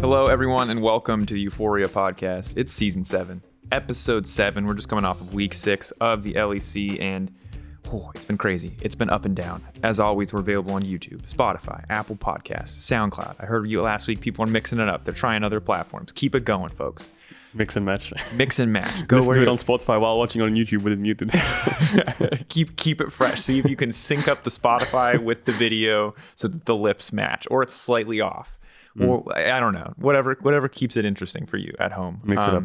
Hello, everyone, and welcome to the EUphoria podcast. It's season 7, episode 7. We're just coming off of week 6 of the LEC, and it's been crazy. It's been up and down. As always, we're available on YouTube, Spotify, Apple Podcasts, SoundCloud. I heard you last week. People are mixing it up. They're trying other platforms. Keep it going, folks. Mix and match. Mix and match. Go Listen to it on Spotify while watching on YouTube with it muted. keep it fresh. See if you can sync up the Spotify with the video so that the lips match, or it's slightly off. Or I don't know. Whatever keeps it interesting for you at home. Mix it up.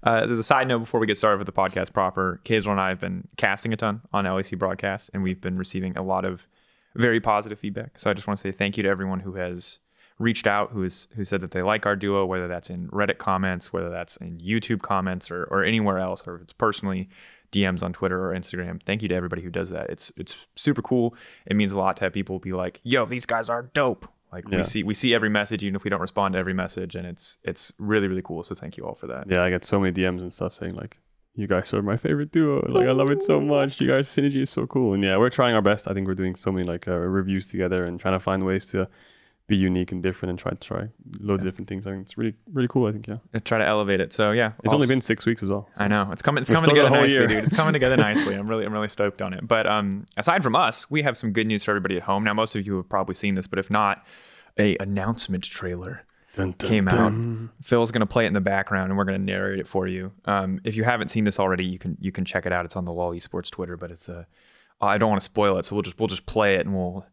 As a side note, before we get started with the podcast proper, Caedrel and I have been casting a ton on LEC broadcasts, and we've been receiving a lot of very positive feedback. So I just want to say thank you to everyone who has reached out, who said that they like our duo, whether that's in Reddit comments, whether that's in YouTube comments, or anywhere else, or if it's personally DMs on Twitter or Instagram. Thank you to everybody who does that. It's super cool. It means a lot to have people be like, "Yo, these guys are dope." Like we see every message, even if we don't respond to every message, and it's really, really cool. So thank you all for that. Yeah, I get so many DMs and stuff saying like, "You guys are my favorite duo. Like I love it so much. You guys' synergy is so cool." And yeah, we're trying our best. I think we're doing so many like reviews together and trying to find ways to be unique and different and try loads of different things. I think it's really, really cool. I think try to elevate it. So yeah, it's only been 6 weeks as well. So. I know it's coming together nicely, dude. It's coming together nicely. I'm really stoked on it. But aside from us, we have some good news for everybody at home. Now, most of you have probably seen this, but if not, a announcement trailer came out. Phil's going to play it in the background, and we're going to narrate it for you. If you haven't seen this already, you can check it out. It's on the LOL Esports Twitter, but it's I don't want to spoil it, so we'll just play it and we'll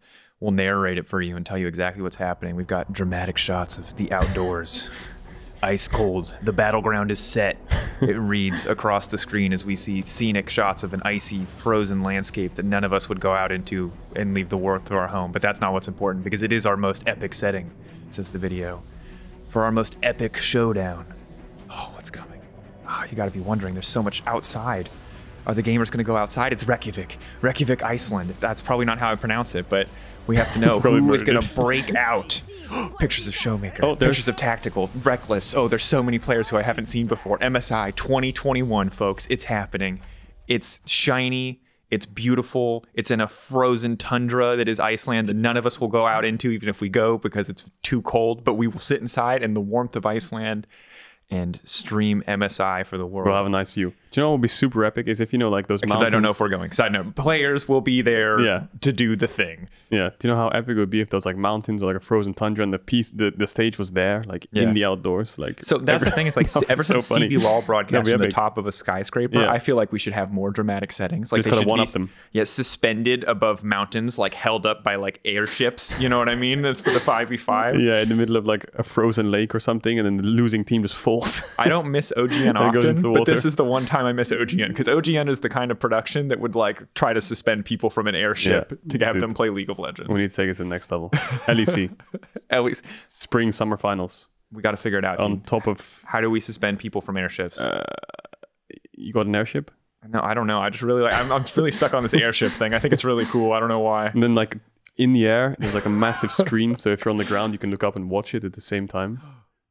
narrate it for you and tell you exactly what's happening. We've got dramatic shots of the outdoors. Ice cold. The battleground is set. It reads across the screen as we see scenic shots of an icy, frozen landscape that none of us would go out into and leave the warmth of our home. But that's not what's important, because it is our most epic setting, says the video. For our most epic showdown. Oh, what's coming? Oh, you gotta be wondering, there's so much outside. Are the gamers gonna go outside? It's Reykjavik, Iceland. That's probably not how I pronounce it, but we have to know who is gonna break out. Pictures of Showmaker, pictures of Tactical, Reckless. Oh, there's so many players who I haven't seen before. MSI 2021, folks. It's happening. It's shiny. It's beautiful. It's in a frozen tundra that is Iceland that none of us will go out into, even if we go, because it's too cold. But we will sit inside in the warmth of Iceland and stream MSI for the world. We'll have a nice view. Do you know what would be super epic is if you know like those mountains. I don't know if we're going. Side note, players will be there to do the thing. Yeah. Do you know how epic it would be if those like mountains or like a frozen tundra and the stage was there, like in the outdoors? Like so that's the thing is like ever since CB LOL broadcast from the top of a skyscraper, I feel like we should have more dramatic settings. Like they should one up them. Yeah, suspended above mountains, like held up by like airships. You know what I mean? That's for the 5v5. Yeah, in the middle of like a frozen lake or something, and then the losing team just falls. I don't miss OGN often, but this is the one time I miss OGN, because OGN is the kind of production that would like try to suspend people from an airship to have them play League of Legends. We need to take it to the next level. LEC. LEC. Spring summer finals. We got to figure it out. On top of how do we suspend people from airships? You got an airship? No, I don't know. I just really like. I'm really stuck on this airship thing. I think it's really cool. I don't know why. And then like in the air, there's like a massive screen. So if you're on the ground, you can look up and watch it at the same time,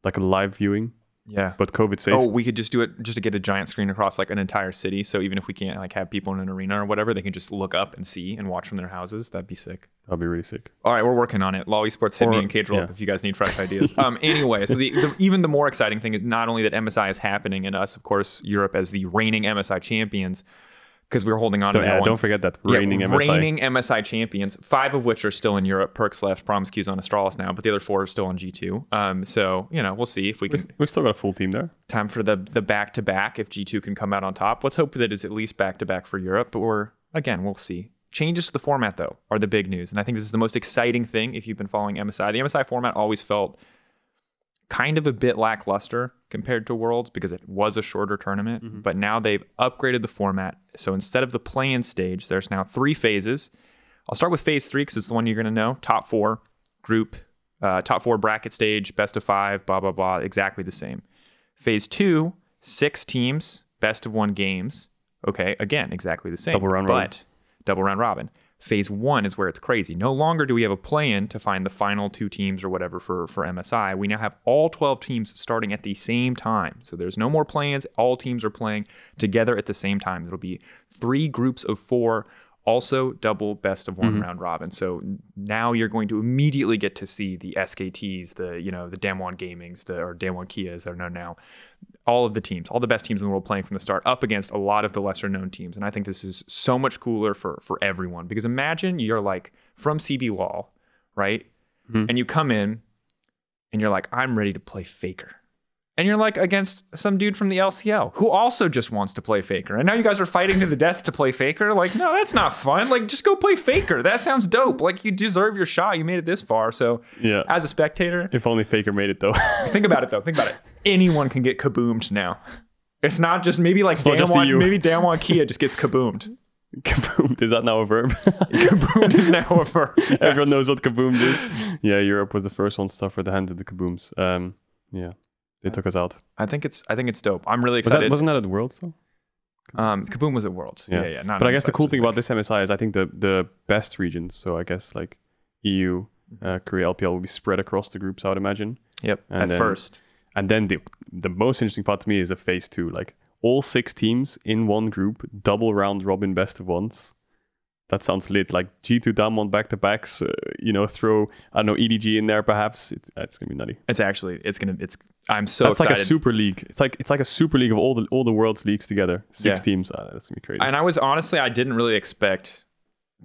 like a live viewing. Yeah, but COVID safe. Oh, we could just do it just to get a giant screen across like an entire city. So even if we can't like have people in an arena or whatever, they can just look up and see and watch from their houses. That'd be sick. That'd be really sick. All right, we're working on it. LOL Esports, hit me and Caedrel up if you guys need fresh ideas. Anyway, so even the more exciting thing is not only that MSI is happening, and us, of course, Europe as the reigning MSI champions, because we were holding on to that one. Don't forget that. Reigning MSI. Reigning MSI champions, 5 of which are still in Europe. Perks left, Promiscue's on Astralis now, but the other 4 are still on G2. So, we'll see if we can. We've still got a full team there. Time for the back-to-back if G2 can come out on top. Let's hope that it's at least back-to-back for Europe, or, again, we'll see. Changes to the format, though, are the big news. And I think this is the most exciting thing if you've been following MSI. The MSI format always felt kind of a bit lackluster compared to Worlds because it was a shorter tournament, but now they've upgraded the format. So instead of the play-in stage, there's now 3 phases. I'll start with phase 3 because it's the one you're going to know. Top 4 group, top 4 bracket stage, best of 5, blah, blah, blah, exactly the same. Phase 2, 6 teams, best of 1 games. Okay, again, exactly the same. Double round robin. Phase 1 is where it's crazy. No longer do we have a play-in to find the final 2 teams or whatever for MSI. We now have all 12 teams starting at the same time. So there's no more play-ins. All teams are playing together at the same time. It'll be 3 groups of 4, also double best of one round robin. So now you're going to immediately get to see the SKTs, the Damwon Gamings, or Damwon Kias that are known now. All of the teams, all the best teams in the world playing from the start up against a lot of the lesser known teams. And I think this is so much cooler for everyone, because imagine you're like from CB Law, right? And you come in and you're like, I'm ready to play Faker. And you're like against some dude from the LCL who also just wants to play Faker. And now you guys are fighting to the death to play Faker. Like, no, that's not fun. Like, just go play Faker. That sounds dope. Like, you deserve your shot. You made it this far. So as a spectator. If only Faker made it, though. Think about it, though. Think about it. Anyone can get kaboomed now. It's not just maybe like Damwon Kia just gets kaboomed. Kaboomed, is that now a verb? Kaboomed is now a verb. Yes. Everyone knows what kaboomed is. Yeah, Europe was the first one to suffer the hand of the kabooms. Yeah. They took us out. I think it's dope. I'm really excited. Wasn't that at Worlds though? Kaboom was at Worlds. Yeah. But I guess the cool thing about this MSI is I think the best regions. So I guess like EU, Korea, LPL will be spread across the groups, I would imagine. Yep. And first. And then the most interesting part to me is the phase 2. Like all 6 teams in one group, double round robin best of ones. That sounds lit. Like G2 Damwon back-to-backs, throw, I don't know, EDG in there perhaps. It's going to be nutty. I'm so That's excited. Like a super league. It's like a super league of all the world's leagues together. 6 teams. That's going to be crazy. And I didn't really expect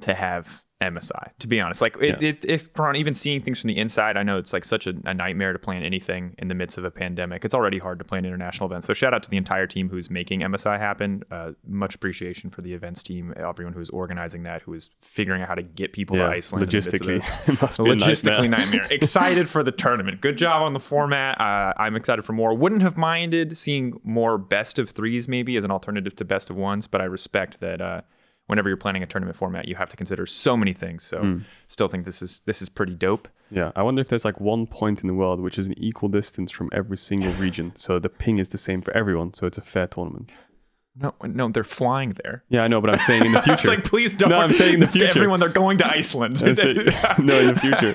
to have MSI, to be honest. Like it's from even seeing things from the inside, I know it's like such a nightmare to plan anything in the midst of a pandemic. It's already hard to plan international events. So shout out to the entire team who's making MSI happen. Much appreciation for the events team, everyone who's organizing that, who is figuring out how to get people to Iceland. Logistically, it must be a nightmare. Excited for the tournament. Good job on the format. I'm excited for more. Wouldn't have minded seeing more best of 3s maybe as an alternative to best of 1s, but I respect that whenever you're planning a tournament format, you have to consider so many things. So still think this is pretty dope. Yeah, I wonder if there's like one point in the world which is an equal distance from every single region. So the ping is the same for everyone. So it's a fair tournament. No, they're flying there. Yeah, I know, but I'm saying in the future. It's like, please don't. No, I'm saying in the future. Everyone, they're going to Iceland. No, in the future.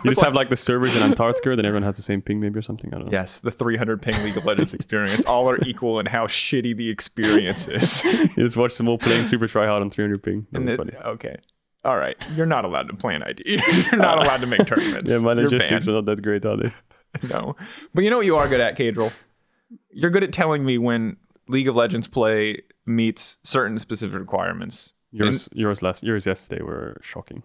You just have like the servers in Antarctica, then everyone has the same ping maybe or something. I don't know. Yes, the 300 ping League of Legends experience. All are equal in how shitty the experience is. You just watch them all playing super try hard on 300 ping. Okay. All right. You're not allowed to play an ID. You're not allowed to make tournaments. Yeah, my logistics are not that great, are they? No. But you know what you are good at, Caedrel? You're good at telling me when League of Legends play meets certain specific requirements. Yours yesterday were shocking.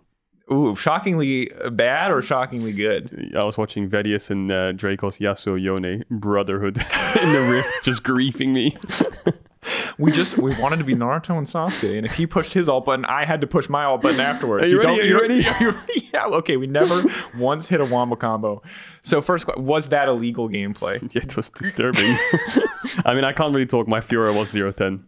Ooh, shockingly bad or shockingly good? I was watching Vedius and Drakos, Yasuo, Yone Brotherhood in the Rift, just griefing me. We wanted to be Naruto and Sasuke, and if he pushed his alt button, I had to push my alt button afterwards. Are you ready? Yeah, okay, we never once hit a wombo combo. So first, was that illegal gameplay? Yeah, it was disturbing. I mean, I can't really talk. My Fiora was 0-10.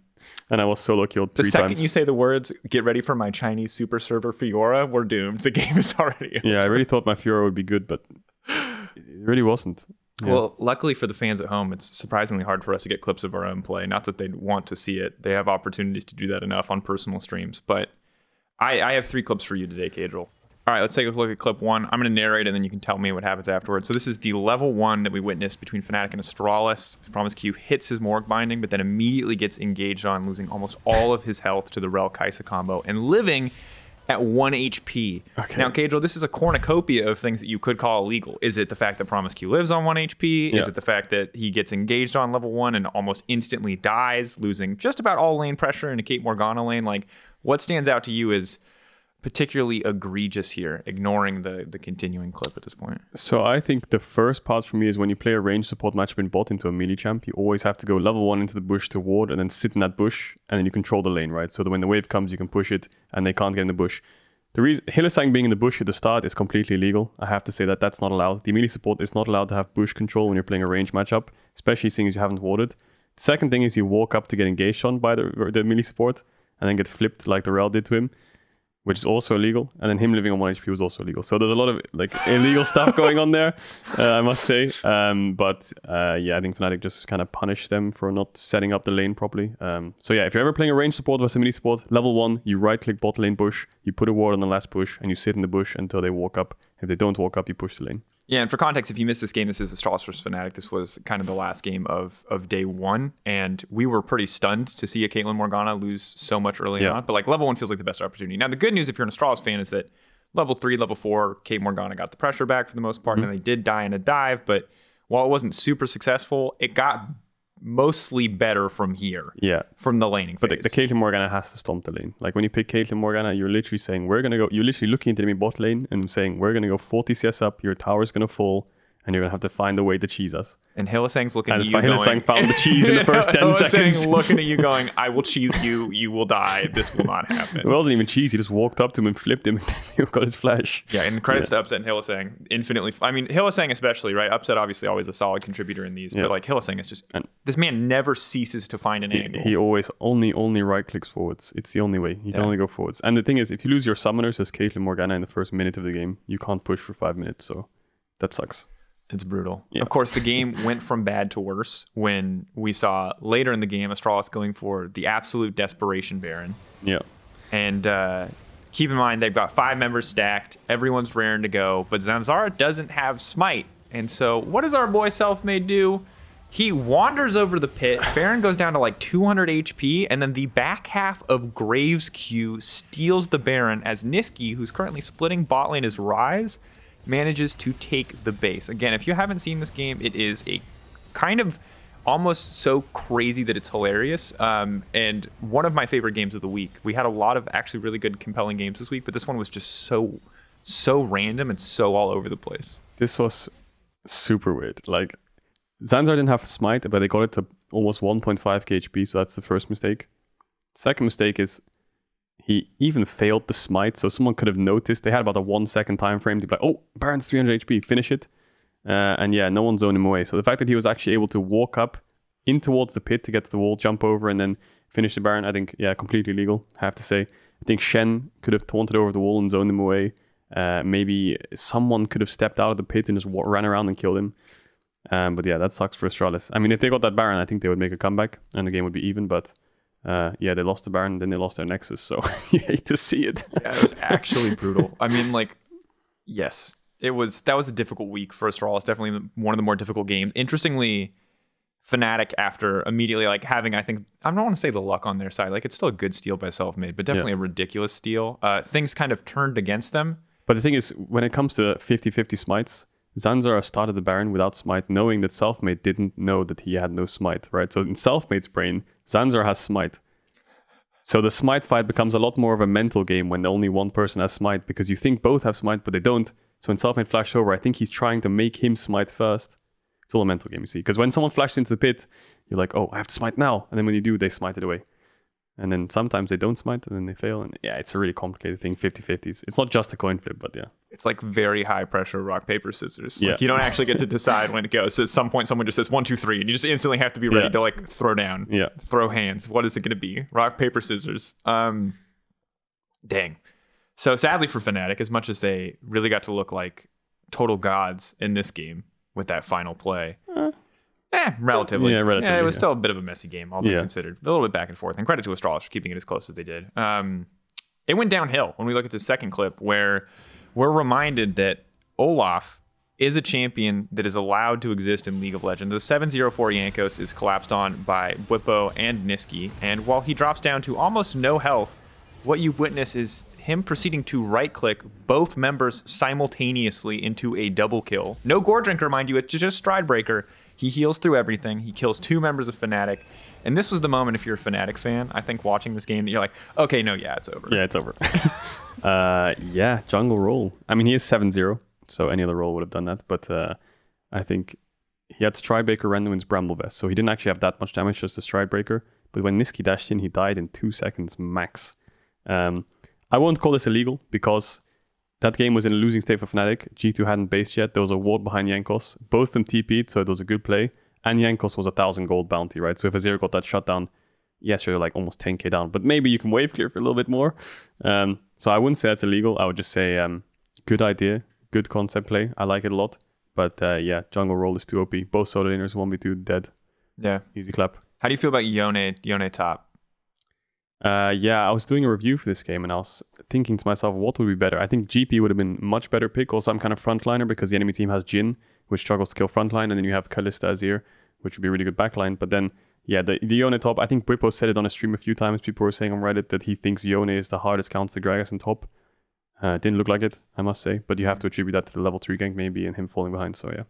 And I was solo killed 3 times. The second you say the words, get ready for my Chinese super server Fiora, we're doomed. The game is already over. Yeah, I really thought my Fiora would be good, but it really wasn't. Yeah. Well, luckily for the fans at home, it's surprisingly hard for us to get clips of our own play. Not that they'd want to see it. They have opportunities to do that enough on personal streams. But I have 3 clips for you today, Caedrel. All right, let's take a look at clip 1. I'm going to narrate and then you can tell me what happens afterwards. So this is the level 1 that we witnessed between Fnatic and Astralis. promisQ hits his Morg binding, but then immediately gets engaged on, losing almost all of his health to the Rel Kaisa combo and living at 1 HP. Okay. Now, Caedrel, this is a cornucopia of things that you could call illegal. Is it the fact that promisQ lives on 1 HP? Is it the fact that he gets engaged on level 1 and almost instantly dies, losing just about all lane pressure in a Kate Morgana lane? Like, what stands out to you as particularly egregious here, ignoring the continuing clip at this point? So I think the first part for me is when you play a range support matchup in bot into a melee champ, you always have to go level 1 into the bush to ward and then sit in that bush and then you control the lane, right? So that when the wave comes, you can push it and they can't get in the bush. The reason Hylissang being in the bush at the start is completely illegal. I have to say that that's not allowed. The melee support is not allowed to have bush control when you're playing a range matchup, especially seeing as you haven't warded. The second thing is you walk up to get engaged on by the melee support and then get flipped like the Rel did to him, which is also illegal. And then him living on 1 HP was also illegal. So there's a lot of like illegal stuff going on there, I must say. But I think Fnatic just kind of punished them for not setting up the lane properly. So yeah, if you're ever playing a range support versus a melee support, level 1, you right-click bot lane bush, you put a ward on the last push, and you sit in the bush until they walk up. If they don't walk up, you push the lane. Yeah, and for context, if you missed this game, this is Astralis vs. Fnatic. This was kind of the last game of day one, and we were pretty stunned to see a Caitlyn Morgana lose so much early on. But like level 1 feels like the best opportunity. Now, the good news if you're an Astralis fan is that level 3, level 4, Kate Morgana got the pressure back for the most part, and they did die in a dive, but while it wasn't super successful, it got mostly better from here. Yeah. From the laning phase. But the Caitlyn Morgana has to stomp the lane. Like when you pick Caitlyn Morgana, you're literally saying, we're going to go, you're literally looking into the enemy bot lane and saying, we're going to go 40 CS up, your tower's going to fall, and you're going to have to find a way to cheese us. And Hylissang's looking at you going... Hylissang found the cheese in the first 10 seconds. Looking at you going, I will cheese you, you will die, this will not happen. It wasn't even cheese, he just walked up to him and flipped him and he got his flash. Yeah, and credits to Upset and Hylissang. Infinitely... I mean, Hylissang especially, right? Upset obviously always a solid contributor in these, but like Hylissang is just... And this man never ceases to find an angle. He always only right clicks forwards. It's the only way. He can only go forwards. And the thing is, if you lose your summoners as Caitlyn Morgana in the first minute of the game, you can't push for 5 minutes, so that sucks. It's brutal. Yeah. Of course, the game went from bad to worse when we saw later in the game Astralis going for the absolute desperation Baron. Yeah. And keep in mind, they've got 5 members stacked. Everyone's raring to go. But Zanzara doesn't have Smite. And so what does our boy Selfmade do? He wanders over the pit. Baron goes down to like 200 HP. And then the back half of Graves' Q steals the Baron as Niski, who's currently splitting bot lane as Ryze, manages to take the base. Again, if you haven't seen this game, it is a kind of almost so crazy that it's hilarious. And one of my favorite games of the week. We had a lot of actually really good, compelling games this week, but this one was just so random and so all over the place. This was super weird. Like, Zanzar didn't have Smite, but they got it to almost 1.5 HP, so that's the first mistake. Second mistake is he even failed the Smite, so someone could have noticed. They had about a 1 second time frame to be like, oh, Baron's 300 HP, finish it. And yeah, no one zoned him away. So the fact that he was actually able to walk up in towards the pit to get to the wall, jump over, and then finish the Baron, I think, yeah, completely legal, I have to say. I think Shen could have taunted over the wall and zoned him away. Maybe someone could have stepped out of the pit and just ran around and killed him. But yeah, that sucks for Astralis. I mean, if they got that Baron, I think they would make a comeback and the game would be even, but... yeah, they lost the Baron, then they lost their Nexus, so you hate to see it. Yeah, it was actually brutal. I mean, like, yes, that was a difficult week for Astralis. Definitely one of the more difficult games. Interestingly, Fnatic, after immediately like having, I think, I don't want to say the luck on their side. Like, it's still a good steal by Selfmade, but definitely a ridiculous steal. Things kind of turned against them. But the thing is, when it comes to 50-50 smites, Zanzara started the Baron without Smite, knowing that Selfmade didn't know that he had no Smite, right? So in Selfmade's brain, Zanzara has Smite. So the Smite fight becomes a lot more of a mental game when only one person has Smite, because you think both have Smite, but they don't. So when Selfmade flashed over, I think he's trying to make him Smite first. It's all a mental game, you see. Because when someone flashes into the pit, you're like, oh, I have to Smite now. And then when you do, they Smite it away. And then sometimes they don't Smite, and then they fail. And yeah, it's a really complicated thing, 50-50s. It's not just a coin flip, but yeah. It's like very high pressure rock, paper, scissors. Like, you don't actually get to decide when it goes. So at some point, someone just says 1, 2, 3, and you just instantly have to be ready to like throw down, throw hands. What is it going to be? Rock, paper, scissors. Dang. So sadly for Fnatic, as much as they really got to look like total gods in this game with that final play, relatively. Yeah, it was still a bit of a messy game, all things considered. A little bit back and forth. And credit to Astralis for keeping it as close as they did. It went downhill when we look at the second clip, where we're reminded that Olaf is a champion that is allowed to exist in League of Legends. The 7-0 for Jankos is collapsed on by Bwipo and Niski. And while he drops down to almost no health, what you witness is him proceeding to right-click both members simultaneously into a double kill. No Gore Drinker, mind you, it's just Stride Breaker. He heals through everything. He kills 2 members of Fnatic. And this was the moment, if you're a Fnatic fan, I think watching this game, that you're like, okay, no, it's over. Yeah, it's over. Yeah, jungle roll. I mean, he is 7-0, so any other role would have done that. But I think he had Stride Breaker random into Bramble Vest, so he didn't actually have that much damage, just the Stride Breaker. But when Niski dashed in, he died in 2 seconds max. I won't call this illegal, because that game was in a losing state for Fnatic. G2 hadn't based yet. There was a ward behind Jankos. Both of them TP'd, so it was a good play. And Jankos was 1,000 gold bounty, right? So if Azir got that shutdown, yes, you're like almost 10k down. But maybe you can wave clear for a little bit more. So I wouldn't say that's illegal. I would just say good idea, good concept play. I like it a lot. But yeah, jungle roll is too OP. Both solo laners 1v2 dead. Yeah. Easy clap. How do you feel about Yone top? Yeah, I was doing a review for this game and I was thinking to myself, what would be better? I think GP would have been much better pick, or some kind of frontliner, because the enemy team has Jhin, which struggles to kill frontline, and then you have Kalista Azir, which would be a really good backline. But then, yeah, the Yone top, I think Bwipo said it on a stream a few times. People were saying on Reddit that he thinks Yone is the hardest counter to Gragas in top. Didn't look like it, I must say, but you have to attribute that to the level 3 gank maybe and him falling behind. So yeah,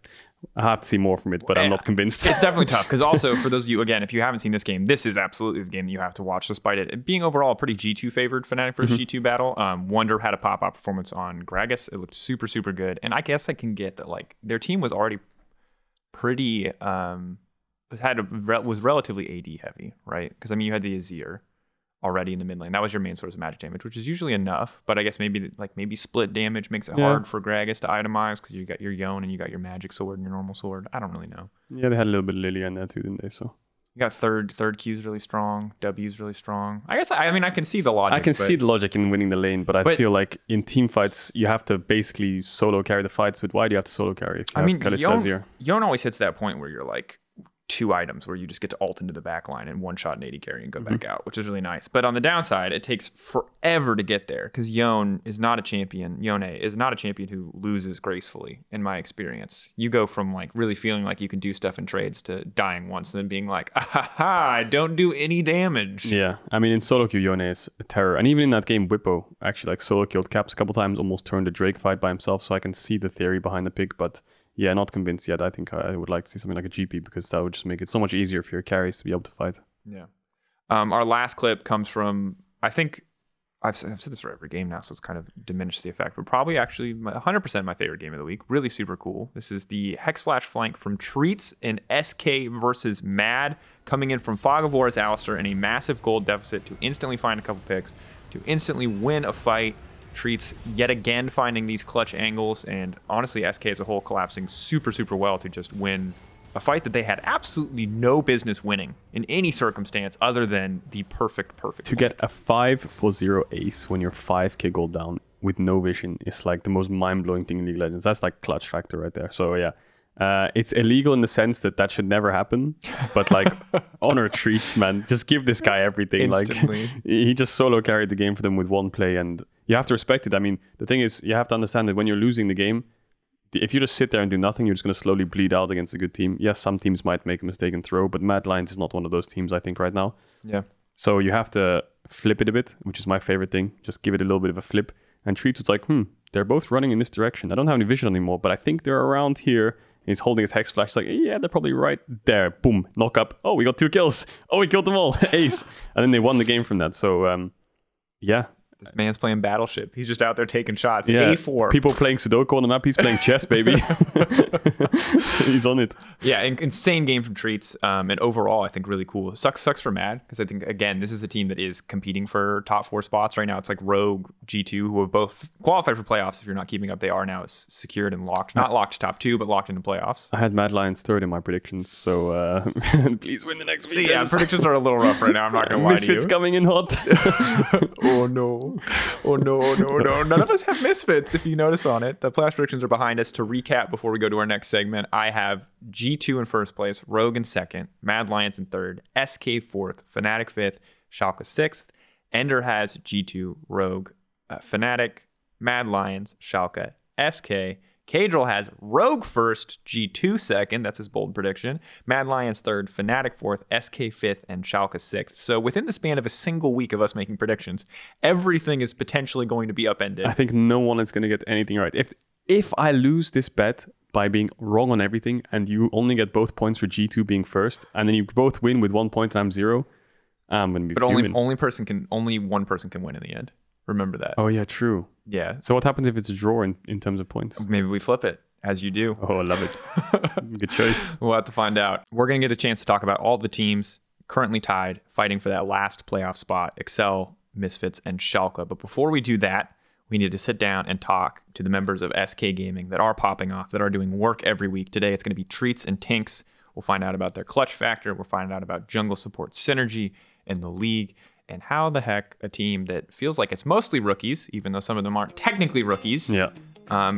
I have to see more from it, but I'm not convinced. It's definitely tough, because also for those of you, again, if you haven't seen this game, this is absolutely the game that you have to watch, despite it being overall a pretty G2 favored Fnatic versus G2 battle. Wonder had a pop-out performance on Gragas. It looked super, super good. And I guess I can get that, like, their team was already pretty, was relatively AD heavy, right? Because I mean, you had the Azir already in the mid lane. That was your main source of magic damage, which is usually enough. But I guess maybe split damage makes it hard for Gragas to itemize, because you got your Yone and you got your magic sword and your normal sword. I don't really know. Yeah, they had a little bit of Lily in there too, didn't they? So you got third Q's really strong, W's really strong. I guess I can see the logic. I can see the logic in winning the lane, but I feel like in team fights you have to basically solo carry the fights. But why do you have to solo carry? If you have Yone always hits that point where you're like 2 items where you just get to ult into the back line and one shot an AD carry and go back out, which is really nice. But on the downside, it takes forever to get there, because Yone is not a champion who loses gracefully, in my experience. You go from like really feeling like you can do stuff in trades to dying once and then being like, I don't do any damage. Yeah, I mean, in solo queue, Yone is a terror. And even in that game, Bwipo actually like solo killed Caps a couple times, almost turned a Drake fight by himself, so I can see the theory behind the pick, but yeah, not convinced yet. I think I would like to see something like a GP, because that would just make it so much easier for your carries to be able to fight. Yeah. Our last clip comes from, I think, I've said this for every game now, so it's kind of diminished the effect, but probably actually 100% my favorite game of the week. Really super cool. This is the Hex Flash flank from Treatz and SK versus Mad, coming in from Fog of War's Alistair in a massive gold deficit to instantly find a couple picks, to instantly win a fight. Treatz yet again finding these clutch angles, and honestly SK as a whole collapsing super, super well to just win a fight that they had absolutely no business winning in any circumstance other than the perfect to fight. Get a 5-4-0 ace when you're 5k gold down with no vision is like the most mind-blowing thing in League of Legends. That's like clutch factor right there. So yeah, it's illegal in the sense that should never happen, but like honor Treatz, man. Just give this guy everything. Instantly. Like he just solo carried the game for them with one play, and you have to respect it. I mean, the thing is, you have to understand that when you're losing the game, if you just sit there and do nothing, you're just going to slowly bleed out against a good team. Yes, some teams might make a mistake and throw, but Mad Lions is not one of those teams, I think, right now. Yeah. So you have to flip it a bit, which is my favorite thing. Just give it a little bit of a flip. And Treatz was like, they're both running in this direction. I don't have any vision anymore, but I think they're around here. And he's holding his Hex Flash. He's like, yeah, they're probably right there. Boom, knock up. Oh, we got 2 kills. Oh, we killed them all. Ace. And then they won the game from that. So, yeah. This man's playing Battleship. He's just out there taking shots. Yeah, A4. People playing Sudoku on the map. He's playing chess, baby. He's on it. Yeah, insane game from Treatz. And overall, I think really cool. Sucks for Mad, because I think, again, this is a team that is competing for top 4 spots right now. It's like Rogue, G2, who have both qualified for playoffs. If you're not keeping up, they are now secured and locked. Not locked top 2, but locked into playoffs. I had Mad Lions third in my predictions, so please win the next weekend. Yeah, predictions are a little rough right now. I'm not going to lie to you. Misfits coming in hot. Oh, no. Oh, no. None of us have Misfits, if you notice on it. The playoff predictions are behind us. To recap before we go to our next segment, I have G2 in first place, Rogue in second, Mad Lions in third, SK fourth, Fnatic fifth, Schalke sixth. Ender has G2, Rogue, Fnatic, Mad Lions, Schalke, SK. Caedrel has Rogue first, G2 second. That's his bold prediction. Mad Lions third, Fnatic fourth, SK fifth, and Schalke sixth. So within the span of a single week of us making predictions, everything is potentially going to be upended. I think no one is going to get anything right. If I lose this bet by being wrong on everything, and you only get both points for G2 being first, and then you both win with 1 point and I'm 0, I'm going to be fuming. But only one person can win in the end. Remember that. Oh, yeah, true. Yeah. So what happens if it's a draw in terms of points? Maybe we flip it, as you do. Oh, I love it. Good choice. We'll have to find out. We're going to get a chance to talk about all the teams currently tied, fighting for that last playoff spot, Excel, Misfits, and Schalke. But before we do that, we need to sit down and talk to the members of SK Gaming that are popping off, that are doing work every week. Today, it's going to be Treatz and TynX. We'll find out about their clutch factor. We'll find out about jungle support synergy in the league, and how the heck a team that feels like it's mostly rookies, even though some of them aren't technically rookies,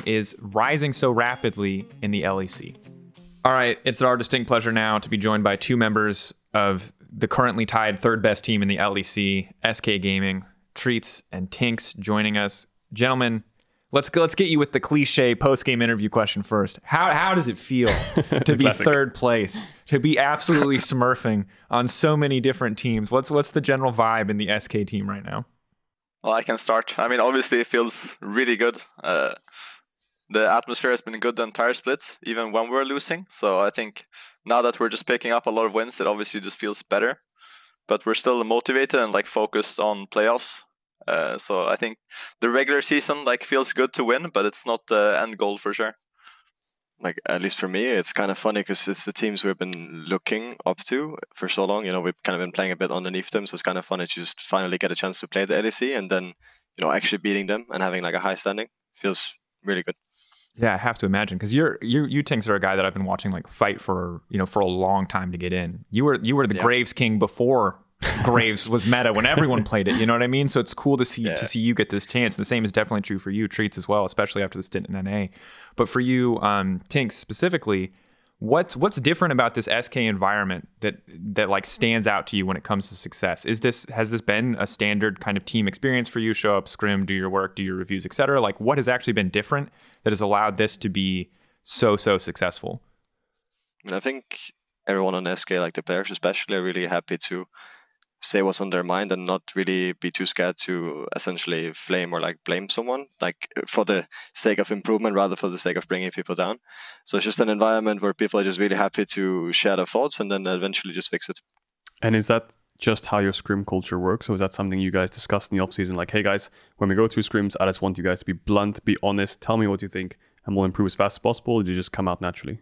is rising so rapidly in the LEC. All right, it's our distinct pleasure now to be joined by 2 members of the currently tied third best team in the LEC, SK Gaming, Treatz and TynX joining us. Gentlemen, let's get you with the cliche post-game interview question first. How does it feel to be third place, to be absolutely smurfing on so many different teams? What's the general vibe in the SK team right now? Well, I can start. I mean, obviously it feels really good. The atmosphere has been good the entire split, even when we're losing. So I think now that we're just picking up a lot of wins, it obviously just feels better. But we're still motivated and like focused on playoffs. So I think the regular season like feels good to win, but it's not the end goal for sure. Like, at least for me, it's kind of funny because it's the teams we've been looking up to for so long. You know, we've kind of been playing a bit underneath them, so it's kind of funny to just finally get a chance to play the LEC and then, you know, actually beating them and having like a high standing feels really good. Yeah, I have to imagine, because you TynX are a guy that I've been watching like fight for a long time to get in. You were the Graves King before Graves was meta when everyone played it. You know what I mean? So it's cool to see you get this chance. The same is definitely true for you, Treatz, as well, especially after the stint in NA. But for you, TynX specifically, what's different about this SK environment that like stands out to you when it comes to success? Has this been a standard kind of team experience for you? Show up, scrim, do your work, do your reviews, etc. Like, what has actually been different that has allowed this to be so successful? I think everyone on SK, like the players especially, are really happy to say what's on their mind and not really be too scared to essentially flame or like blame someone, like for the sake of improvement rather for the sake of bringing people down. So it's just an environment where people are just really happy to share their thoughts and then eventually just fix it. And is that just how your scrim culture works? Or is that something you guys discussed in the offseason? Like, hey guys, when we go through scrims, I just want you guys to be blunt, be honest, tell me what you think, and we'll improve as fast as possible. Or did you just come out naturally?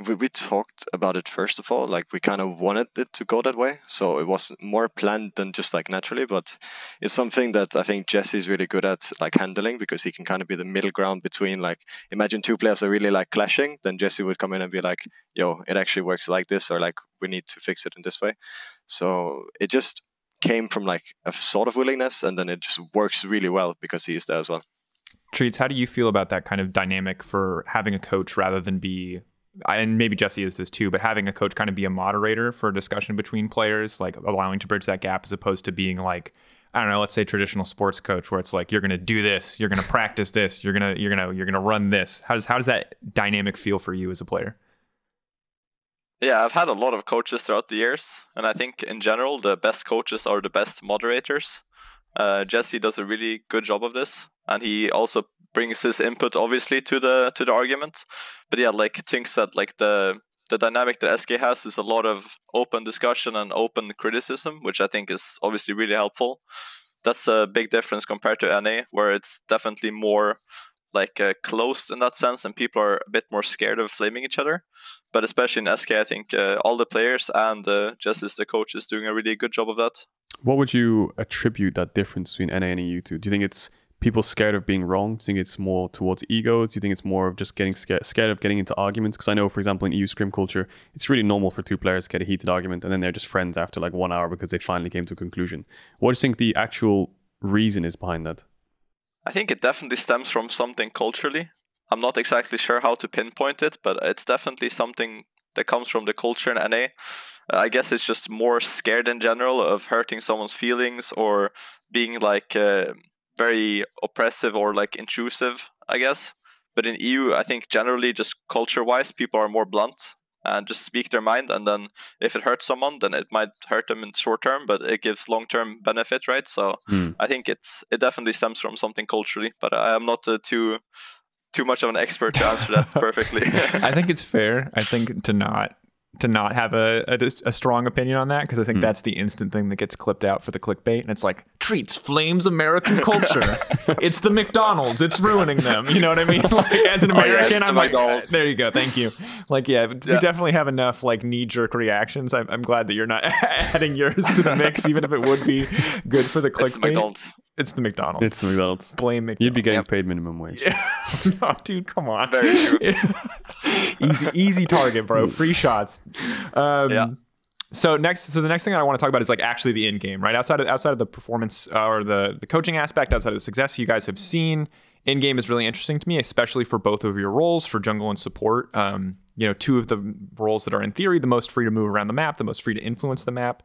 We talked about it first of all, like we kind of wanted it to go that way. So it was more planned than just like naturally, but it's something that I think Jesse is really good at like handling, because he can kind of be the middle ground between, like, imagine two players are really like clashing, then Jesse would come in and be like, yo, it actually works like this, or like we need to fix it in this way. So it just came from like a sort of willingness, and then it just works really well because he is there as well. Treatz, how do you feel about that kind of dynamic for having a coach rather than be, and maybe Jesse is this too, but having a coach kind of be a moderator for a discussion between players, like allowing to bridge that gap, as opposed to being like, I don't know, let's say traditional sports coach, where it's like, you're going to do this, you're going to practice this, you're going to run this. How does that dynamic feel for you as a player? Yeah, I've had a lot of coaches throughout the years, and I think in general the best coaches are the best moderators. Jesse does a really good job of this, and he also brings his input obviously to the argument. But yeah, like TynX said, like the dynamic that SK has is a lot of open discussion and open criticism, which I think is obviously really helpful. That's a big difference compared to NA, where it's definitely more like closed in that sense, and people are a bit more scared of flaming each other. But especially in SK, I think all the players and Jesse, the coach, is doing a really good job of that. What would you attribute that difference between NA and EU to? Do you think it's people scared of being wrong? Do you think it's more towards egos? Do you think it's more of just getting scared of getting into arguments? Because I know, for example, in EU scrim culture, it's really normal for two players to get a heated argument and then they're just friends after like 1 hour because they finally came to a conclusion. What do you think the actual reason is behind that? I think it definitely stems from something culturally. I'm not exactly sure how to pinpoint it, but it's definitely something that comes from the culture in NA. I guess it's just more scared in general of hurting someone's feelings or being like very oppressive or like intrusive, I guess. But in EU, I think generally just culture-wise, people are more blunt and just speak their mind. And then if it hurts someone, then it might hurt them in the short term, but it gives long-term benefit, right? So I think it definitely stems from something culturally, but I am not too much of an expert to answer that perfectly. I think it's fair. I think to not have a strong opinion on that, because I think that's the instant thing that gets clipped out for the clickbait, and it's like, Treatz flames American culture. It's the McDonald's, it's ruining them. You know what I mean? Like, as an American, I'm like, there you go, thank you. Like, yeah, we definitely have enough like knee-jerk reactions. I'm glad that you're not adding yours to the mix, even if it would be good for the clickbait. It's the McDonald's. It's the McDonald's. It's the McDonald's. Blame McDonald's. You'd be getting paid minimum wage. Yeah. No, dude, come on. Very true. easy target, bro. Free shots. So the next thing I want to talk about is like actually the in game, right? Outside of the performance or the coaching aspect, outside of the success you guys have seen, in game is really interesting to me, especially for both of your roles, for jungle and support. Two of the roles that are in theory the most free to move around the map, the most free to influence the map.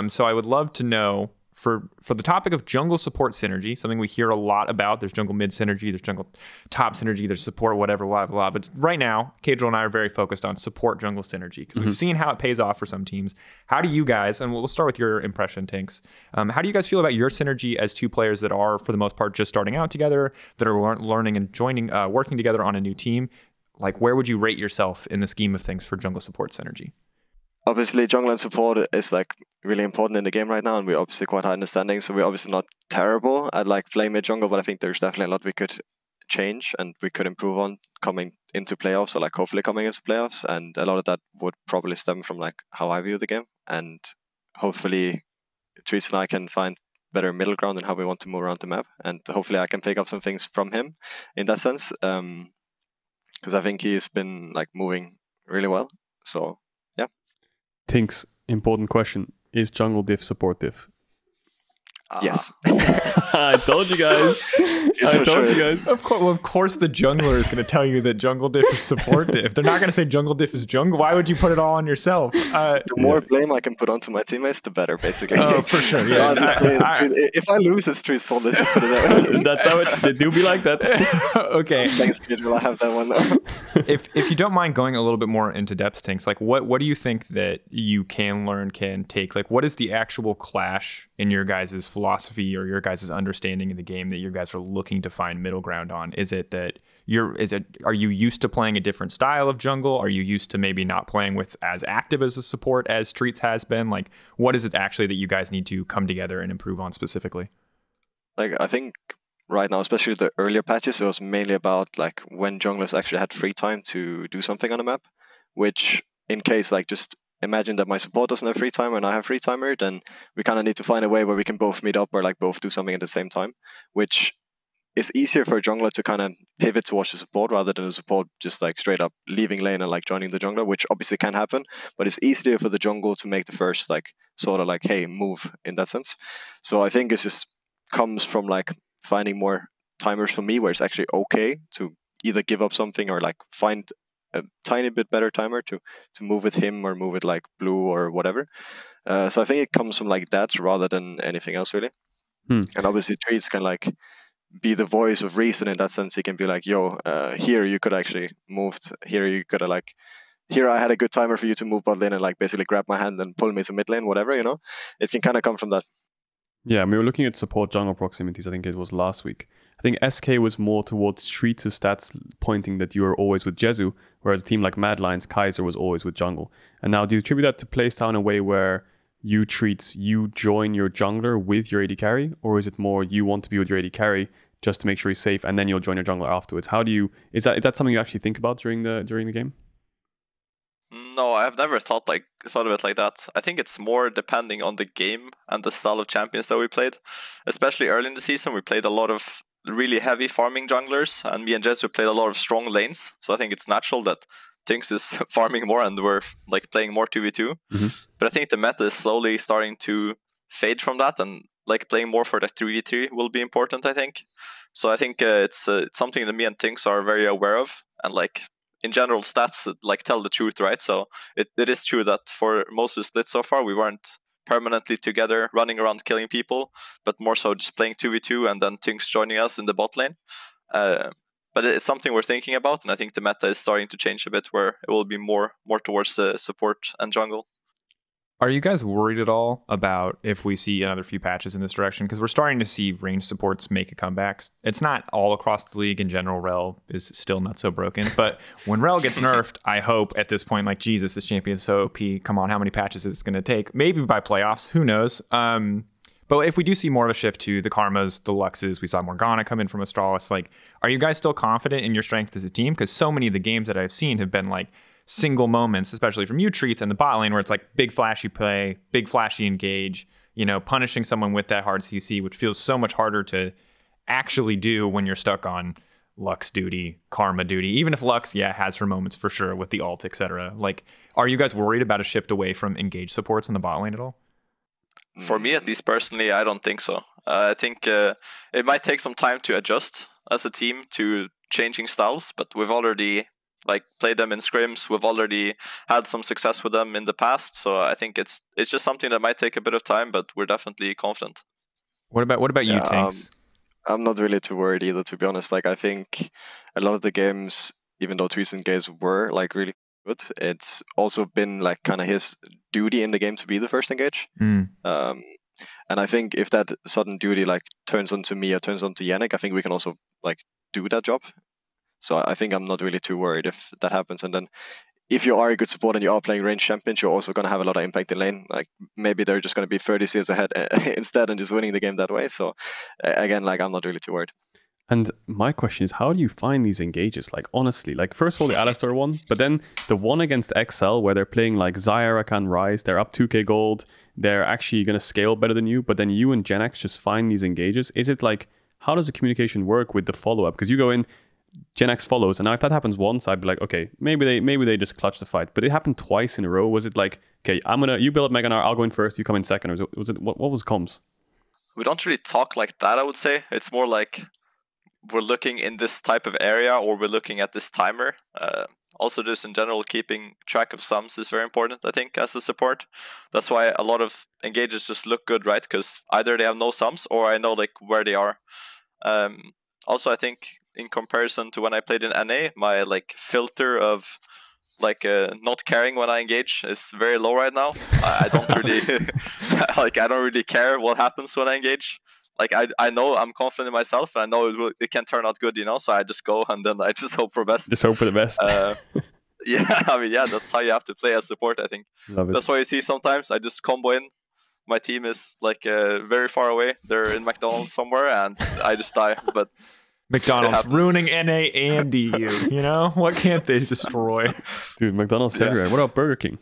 So I would love to know, for the topic of jungle support synergy, something we hear a lot about. There's jungle mid synergy, there's jungle top synergy, there's support, whatever, blah, blah, blah. But right now, Caedrel and I are very focused on support jungle synergy because we've seen how it pays off for some teams. How do you guys, and we'll start with your impression, TynX. How do you guys feel about your synergy as two players that are, for the most part, just starting out together, that are learning and joining, working together on a new team? Like, where would you rate yourself in the scheme of things for jungle support synergy? Obviously, jungle and support is like really important in the game right now, and we're obviously quite high in the standings, so we're obviously not terrible at like playing mid jungle, but I think there's definitely a lot we could change and we could improve on coming into playoffs, or like hopefully coming into playoffs, and a lot of that would probably stem from like how I view the game, and hopefully Treatz and I can find better middle ground in how we want to move around the map, and hopefully I can pick up some things from him in that sense, because I think he's been like moving really well. So TynX, important question. Is jungle diff support diff? Yes. I told you guys. I told you guys. Of course, the jungler is going to tell you that jungle diff is support diff. They're not going to say jungle diff is jungle. Why would you put it all on yourself? The more blame I can put onto my teammates, the better, basically. Oh, for sure. Yeah. If I lose, it's Treatz' fault. Let's just put it that way. That's how it do be like that. Okay. Thanks, Caedrel. I have that one now. If you don't mind going a little bit more into depth, TynX, like what do you think that you can learn, can take? Like, what is the actual clash in your guys' philosophy or your guys' understanding of the game that you guys are looking to find middle ground on? Is it that are you used to playing a different style of jungle? Are you used to maybe not playing with as active as a support as Treatz has been? Like, what is it actually that you guys need to come together and improve on specifically? Like, I think right now, especially the earlier patches, it was mainly about like when junglers actually had free time to do something on the map, which in case like just imagine that my support doesn't have free time and I have free timer, then we kind of need to find a way where we can both meet up or like both do something at the same time, which is easier for a jungler to kind of pivot towards the support rather than a support just like straight up leaving lane and like joining the jungler, which obviously can happen, but it's easier for the jungle to make the first like sort of like, hey, move in that sense. So I think it just comes from like finding more timers for me where it's actually okay to either give up something or like find a tiny bit better timer to move with him or move with like blue or whatever. So I think it comes from like that rather than anything else really. And obviously Treatz can like be the voice of reason in that sense. He can be like, yo, here you could actually moved, here you could have like, here I had a good timer for you to move bot lane and like basically grab my hand and pull me to mid lane, whatever, you know. It can kind of come from that. Yeah, we were looking at support jungle proximities, I think it was last week. I think SK was more towards Treatz' stats pointing that you are always with Jezu, whereas a team like Mad Lions, Kaiser was always with jungle. And now do you attribute that to playstyle in a way where you Treatz, you join your jungler with your AD carry, or is it more you want to be with your AD carry just to make sure he's safe and then you'll join your jungler afterwards? How do you, is that something you actually think about during the game? No, I've never thought of it like that. I think it's more depending on the game and the style of champions that we played. Especially early in the season, we played a lot of really heavy farming junglers, and me and Jezu played a lot of strong lanes. So I think it's natural that TynX is farming more and we're like playing more 2v2. But I think the meta is slowly starting to fade from that, and like playing more for the 3v3 will be important, I think. So I think it's something that me and TynX are very aware of, and like in general, stats like tell the truth, right? So it is true that for most of the splits so far, we weren't permanently together running around killing people, but more so just playing 2v2 and then TynX joining us in the bot lane. But it's something we're thinking about, and I think the meta is starting to change a bit where it will be more towards the support and jungle. Are you guys worried at all about if we see another few patches in this direction? Because we're starting to see range supports make a comeback. It's not all across the league. In general, Rel is still not so broken. But when Rel gets nerfed, I hope at this point, like, Jesus, this champion is so OP. Come on, how many patches is it going to take? Maybe by playoffs. Who knows? But if we do see more of a shift to the Karmas, the Luxes, we saw Morgana come in from Astralis, like, are you guys still confident in your strength as a team? Because so many of the games that I've seen have been like single moments, especially from you Treatz and the bot lane, where it's like big flashy play, big flashy engage, you know, punishing someone with that hard CC, which feels so much harder to actually do when you're stuck on Lux duty, Karma duty, even if Lux, has her moments for sure with the ult, etc. Like, are you guys worried about a shift away from engage supports in the bot lane at all? For me, at least personally, I don't think so. I think it might take some time to adjust as a team to changing styles, but we've already like played them in scrims. We've already had some success with them in the past, so I think it's just something that might take a bit of time, but we're definitely confident. What about you, TynX? I'm not really too worried either, to be honest. Like, I think a lot of the games, even though recent games were like really good, it's also been like kind of his duty in the game to be the first engage. And I think if that sudden duty like turns onto me or turns onto Yannick, I think we can also like do that job. So I think I'm not really too worried if that happens. And then if you are a good support and you are playing range champions, you're also going to have a lot of impact in lane. Like maybe they're just going to be 30 CS ahead instead and just winning the game that way. So again, like I'm not really too worried. And my question is, how do you find these engages? Like, honestly, like, first of all, the Alistar one, but then the one against XL where they're playing like Zyra can Rise, they're up 2k gold, they're actually going to scale better than you, but then you and GenX just find these engages. Is it like, how does the communication work with the follow-up? Because you go in, GenX follows, and now if that happens once, I'd be like, okay, maybe they just clutch the fight. But it happened twice in a row. Was it like, okay, you build up Mega Gnar, I'll go in first, you come in second, or was it what was comms? We don't really talk like that, I would say. It's more like we're looking in this type of area, or we're looking at this timer. Also, just in general, keeping track of sums is very important, I think, as a support. That's why a lot of engages just look good, right? Because either they have no sums, or I know like where they are. Also, I think in comparison to when I played in NA, my like filter of like not caring when I engage is very low right now. I don't really like I don't really care what happens when I engage. Like I know I'm confident in myself, and I know it can turn out good, you know. So I just go and then I just hope for best. Just hope for the best. Yeah, I mean, yeah, that's how you have to play as support, I think. Love it. That's why you see sometimes I just combo in. My team is like very far away. They're in McDonald's somewhere, and I just die. But McDonald's ruining NA and DU, you know? What can't they destroy? Dude, McDonald's everywhere. What about Burger King?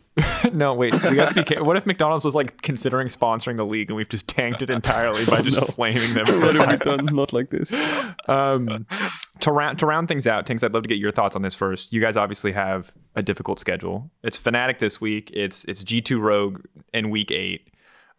No, wait. We have to be careful. What if McDonald's was like considering sponsoring the league and we've just tanked it entirely by just flaming them? What have we done? Not like this. To round things out, TynX, I'd love to get your thoughts on this first. You guys obviously have a difficult schedule. It's Fnatic this week. It's G2 Rogue in week 8.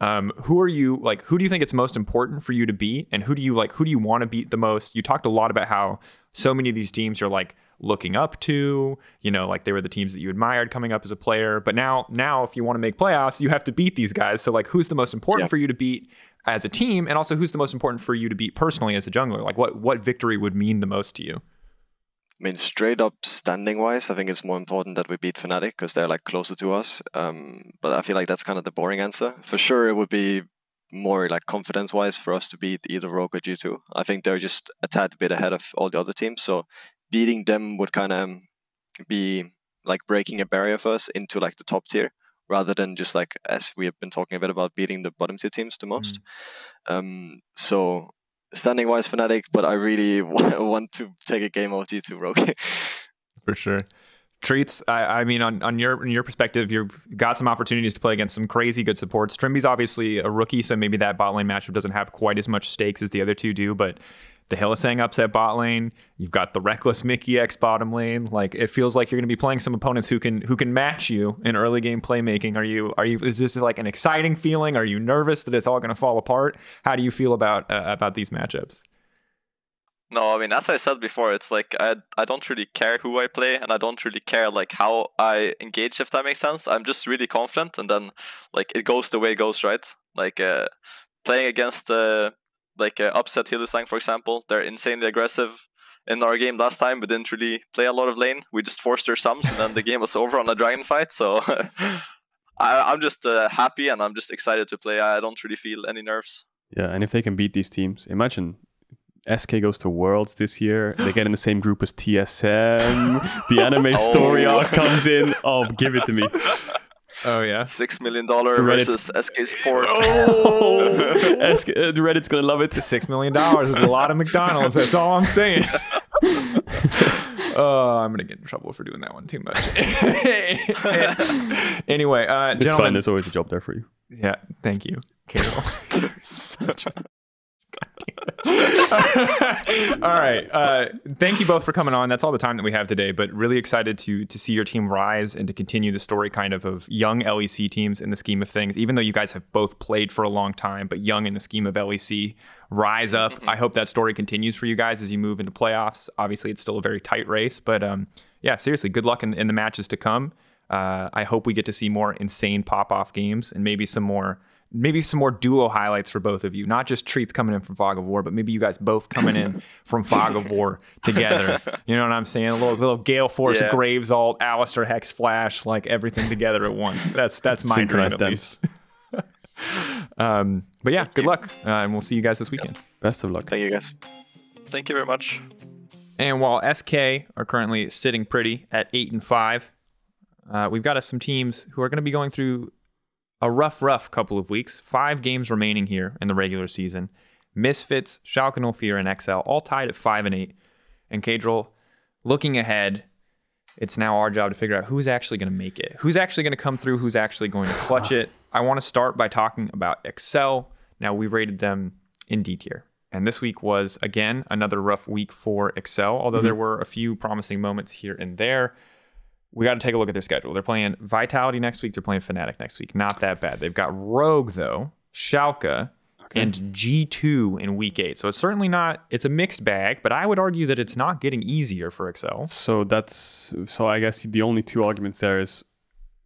Who do you think it's most important for you to beat, and who do you want to beat the most? You talked a lot about how so many of these teams you're like looking up to, you know, like they were the teams that you admired coming up as a player, but now if you want to make playoffs, you have to beat these guys. So like, who's the most important for you to beat as a team, and also who's the most important for you to beat personally as a jungler? Like what victory would mean the most to you? I mean, straight up standing wise, I think it's more important that we beat Fnatic because they're like closer to us. But I feel like that's kind of the boring answer. For sure, it would be more like confidence wise for us to beat either Rogue or G2. I think they're just a tad bit ahead of all the other teams. So beating them would kind of be like breaking a barrier for us into like the top tier, rather than just like, as we have been talking a bit about, beating the bottom tier teams the most. So standing wise Fnatic, but I really want to take a game of G2 Rogue. For sure. Treatz, I mean, on your perspective, you've got some opportunities to play against some crazy good supports. Trimby's obviously a rookie, so maybe that bot lane matchup doesn't have quite as much stakes as the other two do, but the Hylissang upset bot lane, you've got the reckless Mickey X bottom lane. Like, it feels like you're going to be playing some opponents who can match you in early game playmaking. Is this like an exciting feeling? Are you nervous that it's all going to fall apart? How do you feel about these matchups? No, I mean, as I said before, it's like I don't really care who I play, and I don't really care like how I engage, if that makes sense. I'm just really confident, and then like it goes the way it goes, right? Like playing against upset Hylissang, for example, they're insanely aggressive. In our game last time, we didn't really play a lot of lane. We just forced their sums, and then the game was over on a dragon fight. So I'm just happy, and I'm just excited to play. I don't really feel any nerves. Yeah, and if they can beat these teams, imagine SK goes to Worlds this year. They get in the same group as TSM. The anime story arc comes in. Oh, give it to me. Oh yeah, $6 million versus SK Sport. Oh, Reddit's gonna love it. $6 million is a lot of McDonald's. That's all I'm saying. I'm gonna get in trouble for doing that one too much. Anyway, it's gentlemen, fine. There's always a job there for you. Yeah, thank you, Caedrel. All right. Thank you both for coming on. That's all the time that we have today, but really excited to see your team rise and to continue the story kind of young LEC teams in the scheme of things, even though you guys have both played for a long time, but young in the scheme of LEC. Rise up. I hope that story continues for you guys as you move into playoffs. Obviously, it's still a very tight race, but yeah, seriously, good luck in the matches to come. I hope we get to see more insane pop-off games and maybe some more duo highlights for both of you. Not just Treatz coming in from Fog of War, but maybe you guys both coming in from Fog of War together. You know what I'm saying? A little Gale Force, Graves ult, Alistair Hex Flash, like everything together at once. That's my dream at least. But yeah, good luck, and we'll see you guys this weekend. Best of luck. Thank you, guys. Thank you very much. And while SK are currently sitting pretty at 8-5, we've got some teams who are going to be going through a rough couple of weeks. 5 games remaining here in the regular season. Misfits, Schalke 04, and XL all tied at 5-8. And Caedrel, looking ahead, it's now our job to figure out who's actually going to make it. Who's actually going to come through? Who's actually going to clutch it? I want to start by talking about XL. Now, we rated them in D tier. And this week was, again, another rough week for XL, although there were a few promising moments here and there. We got to take a look at their schedule. They're playing Vitality next week. They're playing Fnatic next week. Not that bad. They've got Rogue, though, Schalke, and G2 in week 8. So it's certainly not, it's a mixed bag, but I would argue that it's not getting easier for XL. So I guess the only 2 arguments there is